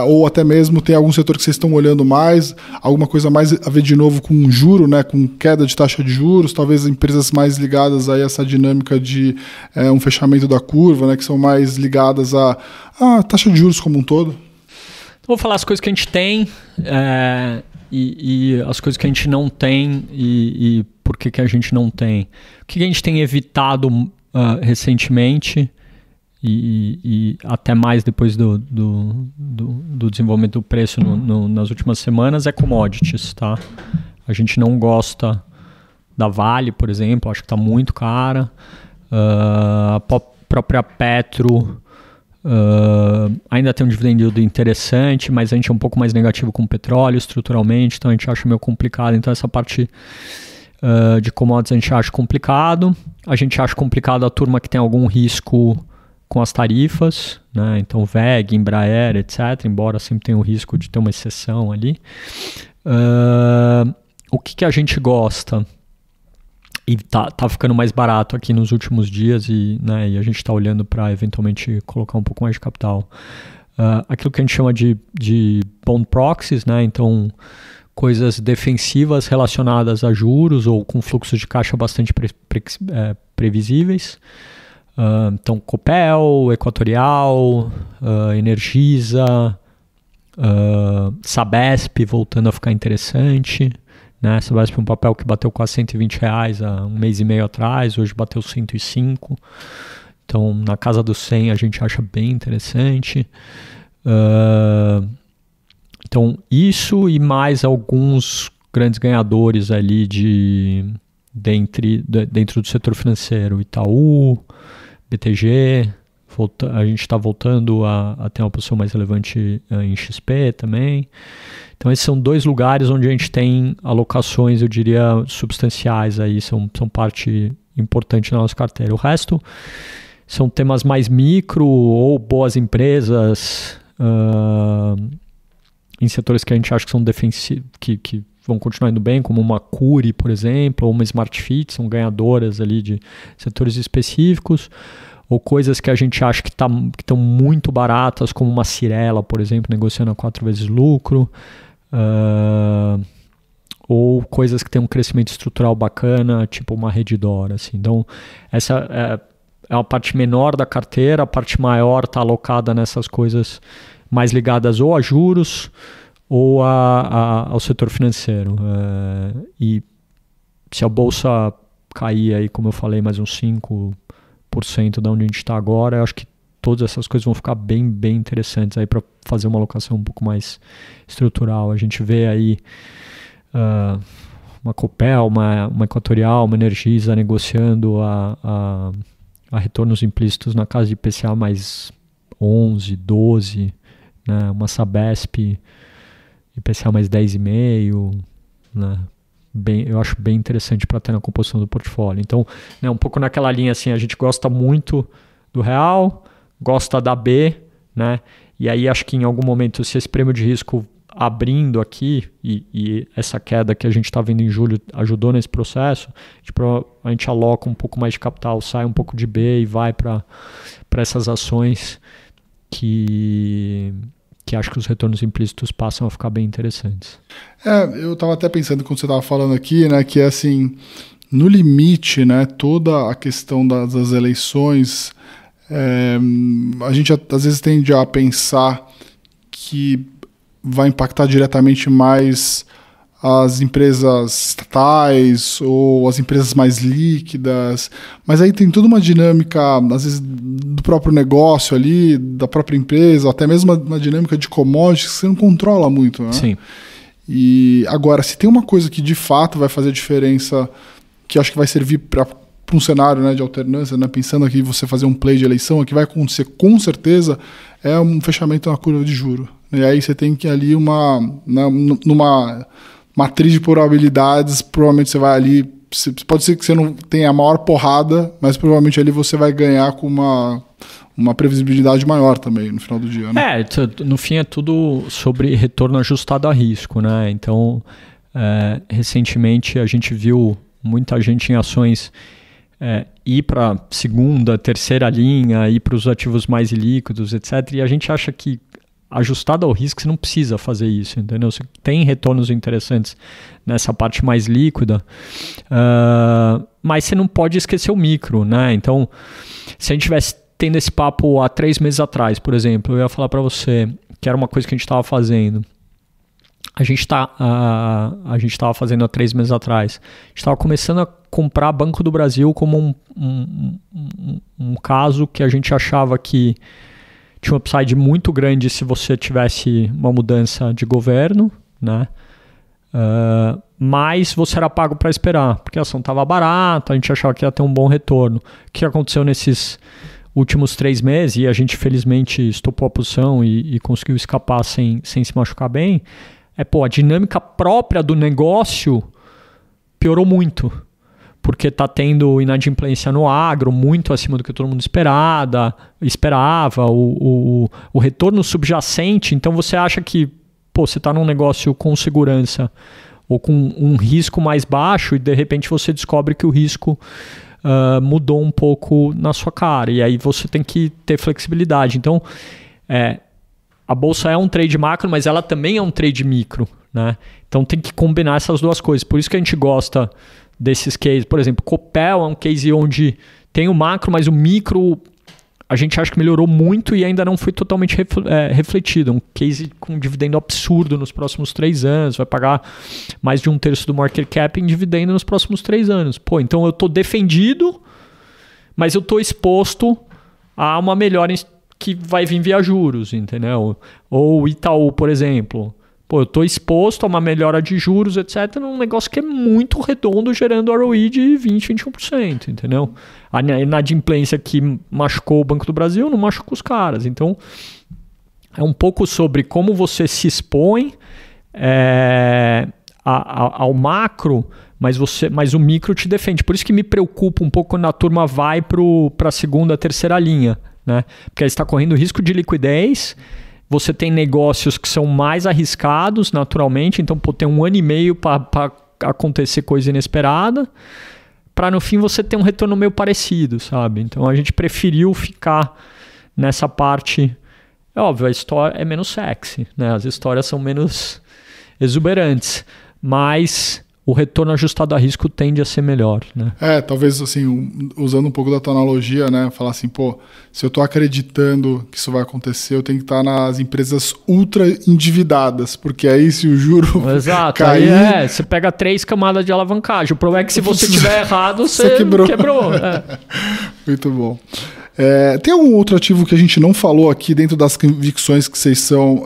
Ou até mesmo tem algum setor que vocês estão olhando mais? Alguma coisa mais a ver de novo com juro, né? Com queda de taxa de juros? Talvez empresas mais ligadas a essa dinâmica de um fechamento da curva, né? Que são mais ligadas à taxa de juros como um todo? Vou falar as coisas que a gente tem... E as coisas que a gente não tem e por que a gente não tem. O que a gente tem evitado recentemente e até mais depois do desenvolvimento do preço nas últimas semanas é commodities, tá? A gente não gosta da Vale, por exemplo, acho que está muito cara. A própria Petro... ainda tem um dividend yield interessante, mas a gente é um pouco mais negativo com o petróleo estruturalmente, então a gente acha meio complicado. Então essa parte de commodities a gente acha complicado. A gente acha complicado a turma que tem algum risco com as tarifas, né? Então VEG, Embraer, etc. Embora sempre tenha o risco de ter uma exceção ali. O que a gente gosta? E tá ficando mais barato aqui nos últimos dias e a gente está olhando para eventualmente colocar um pouco mais de capital. Aquilo que a gente chama de bond proxies, né? Então coisas defensivas relacionadas a juros ou com fluxos de caixa bastante previsíveis. Então Copel, Equatorial, Energisa, Sabesp voltando a ficar interessante. Né? Sabesp é um papel que bateu quase R$120 há um mês e meio atrás, hoje bateu 105. Então, na casa dos 100 a gente acha bem interessante. Então, isso e mais alguns grandes ganhadores ali dentro do setor financeiro. Itaú, BTG, a gente está voltando a ter uma posição mais relevante em XP também. Então esses são dois lugares onde a gente tem alocações, eu diria, substanciais aí, são parte importante na nossa carteira. O resto são temas mais micro ou boas empresas em setores que a gente acha que são defensivos, que vão continuar indo bem, como uma Cury, por exemplo, ou uma Smart Fit, são ganhadoras ali de setores específicos, ou coisas que a gente acha que estão muito baratas, como uma Cirela, por exemplo, negociando a 4 vezes lucro, ou coisas que têm um crescimento estrutural bacana, tipo uma Redditor, assim. Então, essa é uma parte menor da carteira, a parte maior está alocada nessas coisas mais ligadas ou a juros ou ao setor financeiro. E se a bolsa cair aí, como eu falei, mais uns 5% da onde a gente está agora, eu acho que todas essas coisas vão ficar bem, bem interessantes aí para fazer uma alocação um pouco mais estrutural. A gente vê aí uma Copel, uma Equatorial, uma Energisa negociando a retornos implícitos na casa de IPCA mais 11, 12, né? Uma Sabesp IPCA mais 10,5, né? Eu acho bem interessante para ter na composição do portfólio. Então, né, um pouco naquela linha assim, a gente gosta muito do real, gosta da B, né? E aí acho que em algum momento, se esse prêmio de risco abrindo aqui, e essa queda que a gente está vendo em julho ajudou nesse processo, a gente aloca um pouco mais de capital, sai um pouco de B e vai para essas ações que acho que os retornos implícitos passam a ficar bem interessantes. Eu estava até pensando quando você estava falando aqui, né, que assim, no limite, né, toda a questão das eleições, a gente às vezes tende a pensar que vai impactar diretamente mais as empresas estatais ou as empresas mais líquidas, mas aí tem toda uma dinâmica, às vezes, do próprio negócio ali, da própria empresa, até mesmo uma dinâmica de commodities que você não controla muito, né? Sim. E agora, se tem uma coisa que de fato vai fazer diferença, que acho que vai servir para um cenário, né, de alternância, né, pensando aqui você fazer um play de eleição, o que vai acontecer com certeza é um fechamento na curva de juro. E aí você tem que ir ali numa matriz de probabilidades, provavelmente você vai ali, pode ser que você não tenha a maior porrada, mas provavelmente ali você vai ganhar com uma previsibilidade maior também no final do dia, né? No fim é tudo sobre retorno ajustado a risco, né? Então, recentemente a gente viu muita gente em ações ir para segunda, terceira linha, ir para os ativos mais líquidos, etc. E a gente acha que ajustado ao risco você não precisa fazer isso, entendeu? Você tem retornos interessantes nessa parte mais líquida, mas você não pode esquecer o micro, né? Então, se a gente tivesse tendo esse papo há 3 meses atrás, por exemplo, eu ia falar para você que era uma coisa que a gente estava fazendo. A gente estava fazendo há 3 meses atrás. A gente estava começando a comprar Banco do Brasil como um caso que a gente achava que tinha um upside muito grande se você tivesse uma mudança de governo, né? Mas você era pago para esperar, porque a ação estava barata, a gente achava que ia ter um bom retorno. O que aconteceu nesses últimos 3 meses, e a gente felizmente estopou a posição e conseguiu escapar sem se machucar bem, a dinâmica própria do negócio piorou muito, porque está tendo inadimplência no agro muito acima do que todo mundo esperava, o retorno subjacente, então você acha que você está num negócio com segurança ou com um risco mais baixo e de repente você descobre que o risco mudou um pouco na sua cara, e aí você tem que ter flexibilidade. Então, a bolsa é um trade macro, mas ela também é um trade micro, né? Então tem que combinar essas duas coisas. Por isso que a gente gosta desses cases. Por exemplo, Copel é um case onde tem o macro, mas o micro a gente acha que melhorou muito e ainda não foi totalmente refletido. Um case com dividendo absurdo nos próximos 3 anos, vai pagar mais de 1/3 do market cap em dividendo nos próximos 3 anos. Então eu estou defendido, mas eu estou exposto a uma melhora que vai vir via juros, entendeu? Ou Itaú, por exemplo. Eu estou exposto a uma melhora de juros, etc., num negócio que é muito redondo, gerando ROE de 20%, 21%, entendeu? A inadimplência que machucou o Banco do Brasil não machuca os caras. Então, é um pouco sobre como você se expõe ao macro, mas o micro te defende. Por isso que me preocupa um pouco quando a turma vai para a segunda, terceira linha, né? Porque aí você está correndo risco de liquidez, você tem negócios que são mais arriscados naturalmente, então tem 1 ano e meio para acontecer coisa inesperada, para no fim você ter um retorno meio parecido, sabe? Então a gente preferiu ficar nessa parte. É óbvio, a história é menos sexy, né? As histórias são menos exuberantes, mas o retorno ajustado a risco tende a ser melhor, né? Talvez assim, usando um pouco da tua analogia, né? Falar assim, se eu estou acreditando que isso vai acontecer, eu tenho que estar nas empresas ultra endividadas, porque aí se o juro cair... Aí você pega 3 camadas de alavancagem. O problema é que se você tiver errado, você quebrou. Muito bom. Tem algum outro ativo que a gente não falou aqui dentro das convicções que vocês são,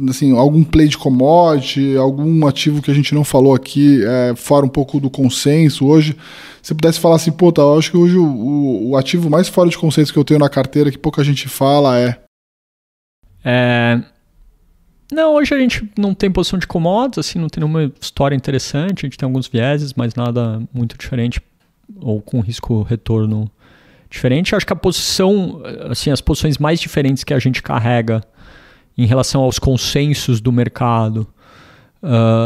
assim, algum play de commodity, algum ativo que a gente não falou aqui, fora um pouco do consenso hoje? Se você pudesse falar assim, eu acho que hoje o ativo mais fora de consenso que eu tenho na carteira, que pouca gente fala, Não, hoje a gente não tem posição de commodities, assim, não tem nenhuma história interessante, a gente tem alguns vieses, mas nada muito diferente ou com risco-retorno diferente. Acho que a posição, assim, as posições mais diferentes que a gente carrega em relação aos consensos do mercado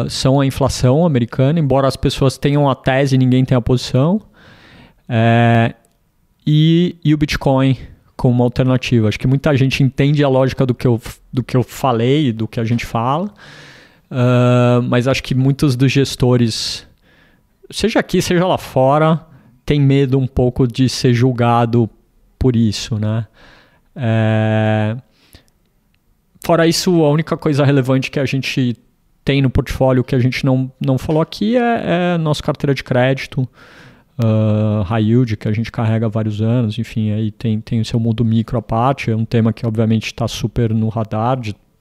são a inflação americana, embora as pessoas tenham a tese e ninguém tenha a posição, e o Bitcoin como uma alternativa. Acho que muita gente entende a lógica do que eu falei, do que a gente fala, mas acho que muitos dos gestores, seja aqui, seja lá fora, tem medo um pouco de ser julgado por isso, né? Fora isso, a única coisa relevante que a gente tem no portfólio que a gente não falou aqui é a nossa carteira de crédito, high yield, que a gente carrega há vários anos. Enfim, aí tem o seu mundo micro à parte, é um tema que obviamente está super no radar,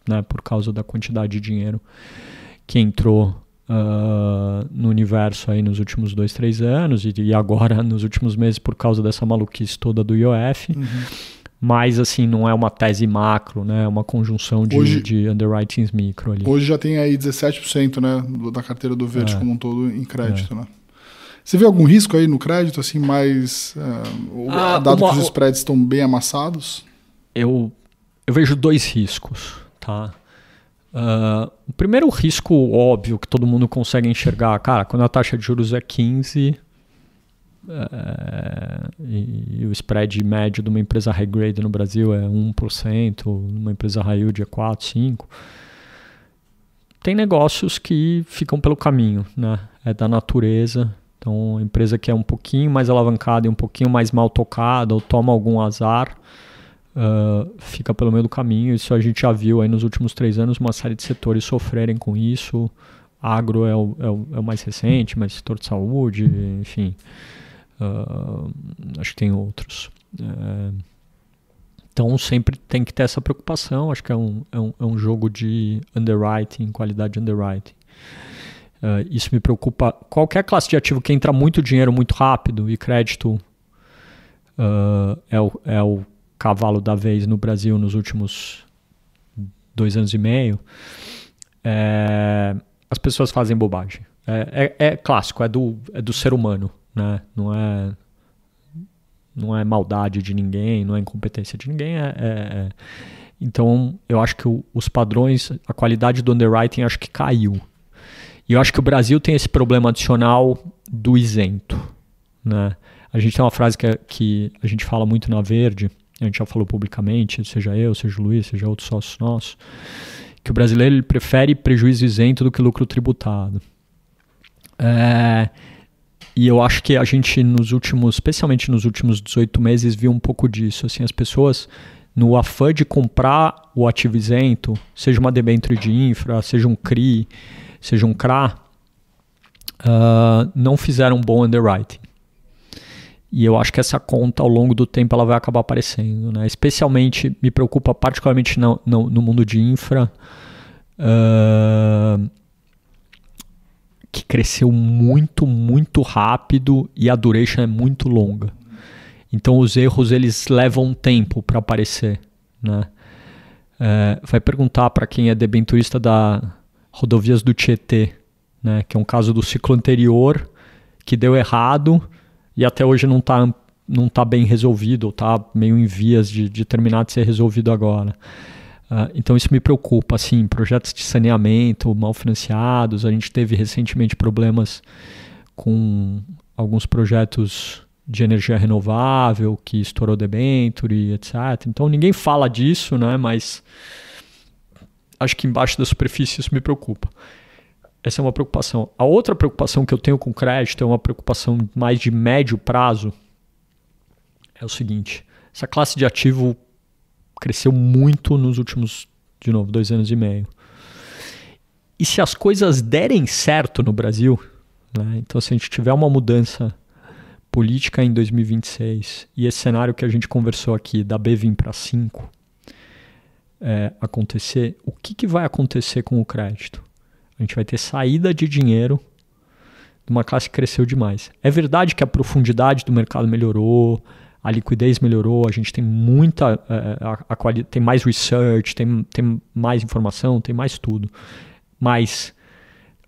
né, por causa da quantidade de dinheiro que entrou no universo aí nos últimos 2, 3 anos e agora nos últimos meses por causa dessa maluquice toda do IOF. Mas, assim, não é uma tese macro, né? É uma conjunção de underwritings micro ali. Hoje já tem aí 17%, né, da carteira do Verde como um todo em crédito, né? Você vê algum risco aí no crédito, assim, mais... dado que os spreads estão bem amassados? Eu vejo 2 riscos, tá? O primeiro risco óbvio que todo mundo consegue enxergar, cara, quando a taxa de juros é 15... e o spread médio de uma empresa high grade no Brasil é 1%, numa empresa high yield é 4, 5%. Tem negócios que ficam pelo caminho, né? É da natureza. Então, a empresa que é um pouquinho mais alavancada e um pouquinho mais mal tocada ou toma algum azar, fica pelo meio do caminho. Isso a gente já viu aí nos últimos 3 anos uma série de setores sofrerem com isso. Agro é o mais recente, mas setor de saúde, enfim... acho que tem outros. Então sempre tem que ter essa preocupação. Acho que é um jogo de underwriting, qualidade de underwriting. Isso me preocupa. Qualquer classe de ativo que entra muito dinheiro muito rápido, e crédito é o cavalo da vez no Brasil nos últimos 2 anos e meio, as pessoas fazem bobagem. É clássico, é do ser humano. Né? Não é maldade de ninguém, não é incompetência de ninguém. Então, eu acho que os padrões, a qualidade do underwriting, acho que caiu. E eu acho que o Brasil tem esse problema adicional do isento. Né? A gente tem uma frase que a gente fala muito na Verde, a gente já falou publicamente, seja eu, seja o Luiz, seja outros sócios nossos, que o brasileiro ele prefere prejuízo isento do que lucro tributado. E eu acho que a gente, especialmente nos últimos 18 meses, viu um pouco disso. Assim, as pessoas, no afã de comprar o ativo isento, seja uma debênture de infra, seja um CRI, seja um CRA, não fizeram um bom underwriting. E eu acho que essa conta, ao longo do tempo, ela vai acabar aparecendo. Né? Especialmente, me preocupa particularmente no mundo de infra, que cresceu muito, muito rápido e a duration é muito longa. Então os erros eles levam tempo para aparecer. Né? Vai perguntar para quem é debenturista da Rodovias do Tietê, né? Que é um caso do ciclo anterior que deu errado e até hoje não tá bem resolvido, ou está meio em vias de terminar de ser resolvido agora. Então isso me preocupa, assim, projetos de saneamento mal financiados. A gente teve recentemente problemas com alguns projetos de energia renovável que estourou debenture, etc. Então ninguém fala disso, né? Mas acho que embaixo da superfície isso me preocupa. Essa é uma preocupação. A outra preocupação que eu tenho com crédito é uma preocupação mais de médio prazo. É o seguinte, essa classe de ativo cresceu muito nos últimos, de novo, 2 anos e meio. E se as coisas derem certo no Brasil, né, então se a gente tiver uma mudança política em 2026 e esse cenário que a gente conversou aqui, da B vir para 5, acontecer, o que vai acontecer com o crédito? A gente vai ter saída de dinheiro de uma classe que cresceu demais. É verdade que a profundidade do mercado melhorou, a liquidez melhorou, a gente tem muita, tem mais research, tem mais informação, tem mais tudo. Mas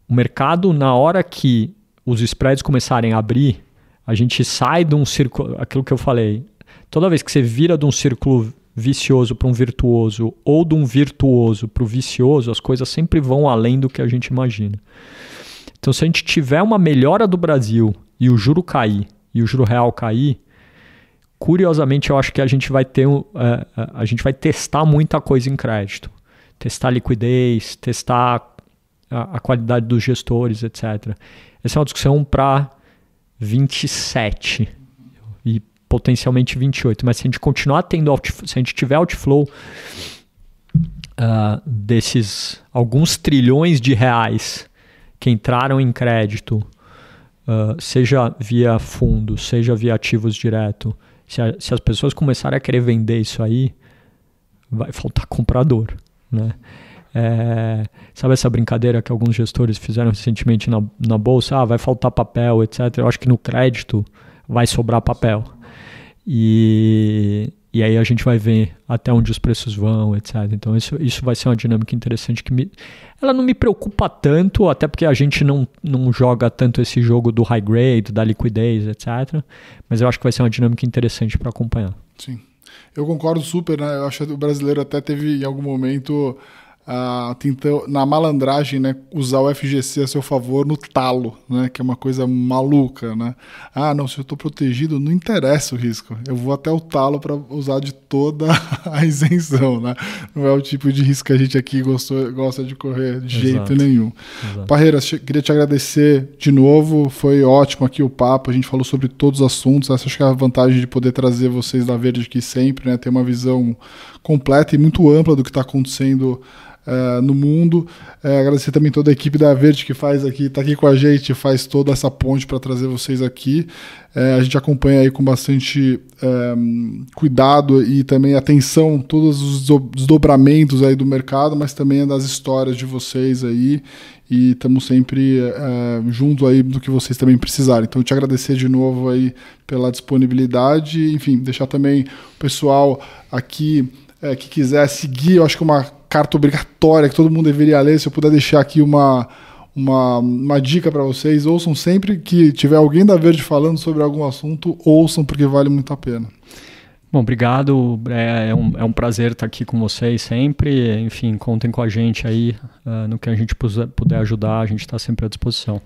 o mercado, na hora que os spreads começarem a abrir, a gente sai de um círculo, aquilo que eu falei, toda vez que você vira de um círculo vicioso para um virtuoso ou de um virtuoso para o vicioso, as coisas sempre vão além do que a gente imagina. Então, se a gente tiver uma melhora do Brasil e o juro cair, e o juro real cair, curiosamente, eu acho que a gente vai ter, a gente vai testar muita coisa em crédito. Testar liquidez, testar a qualidade dos gestores, etc. Essa é uma discussão para 27 e potencialmente 28. Mas se a gente continuar tendo, se a gente tiver outflow desses alguns trilhões de reais que entraram em crédito, seja via fundo, seja via ativos direto, se as pessoas começarem a querer vender isso aí, vai faltar comprador, né? Sabe essa brincadeira que alguns gestores fizeram recentemente na bolsa? Vai faltar papel, etc. Eu acho que no crédito vai sobrar papel. E E aí a gente vai ver até onde os preços vão, etc. Então isso vai ser uma dinâmica interessante ela não me preocupa tanto, até porque a gente não joga tanto esse jogo do high grade, da liquidez, etc. Mas eu acho que vai ser uma dinâmica interessante para acompanhar. Sim, eu concordo super, né? Eu acho que o brasileiro até teve em algum momento tentou, na malandragem, né, usar o FGC a seu favor no talo, né, que é uma coisa maluca, né? Não, se eu estou protegido, não interessa o risco. Eu vou até o talo para usar de toda a isenção, né? Não é o tipo de risco que a gente aqui gosta de correr de jeito nenhum. Exato. Parreiras, queria te agradecer de novo, foi ótimo aqui o papo, a gente falou sobre todos os assuntos. Essa acho que é a vantagem de poder trazer vocês da Verde aqui sempre, né? Ter uma visão completa e muito ampla do que está acontecendo no mundo. Agradecer também toda a equipe da Verde que está aqui com a gente, faz toda essa ponte para trazer vocês aqui. A gente acompanha aí com bastante cuidado e também atenção todos os desdobramentos aí do mercado, mas também das histórias de vocês aí, e estamos sempre junto aí do que vocês também precisarem. Então, eu te agradecer de novo aí pela disponibilidade, enfim, deixar também o pessoal aqui que quiser seguir, eu acho que uma carta obrigatória que todo mundo deveria ler. Se eu puder deixar aqui uma dica para vocês, ouçam sempre que tiver alguém da Verde falando sobre algum assunto, ouçam, porque vale muito a pena. Bom, obrigado, é um prazer estar aqui com vocês sempre, enfim, contem com a gente aí, no que a gente puder ajudar, a gente está sempre à disposição.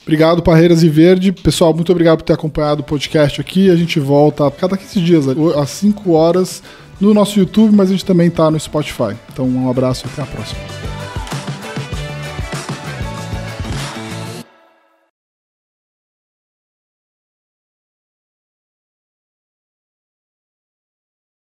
Obrigado, Parreiras e Verde. Pessoal, muito obrigado por ter acompanhado o podcast aqui. A gente volta a cada 15 dias, às 5 horas, no nosso YouTube, mas a gente também está no Spotify. Então, um abraço e até a próxima.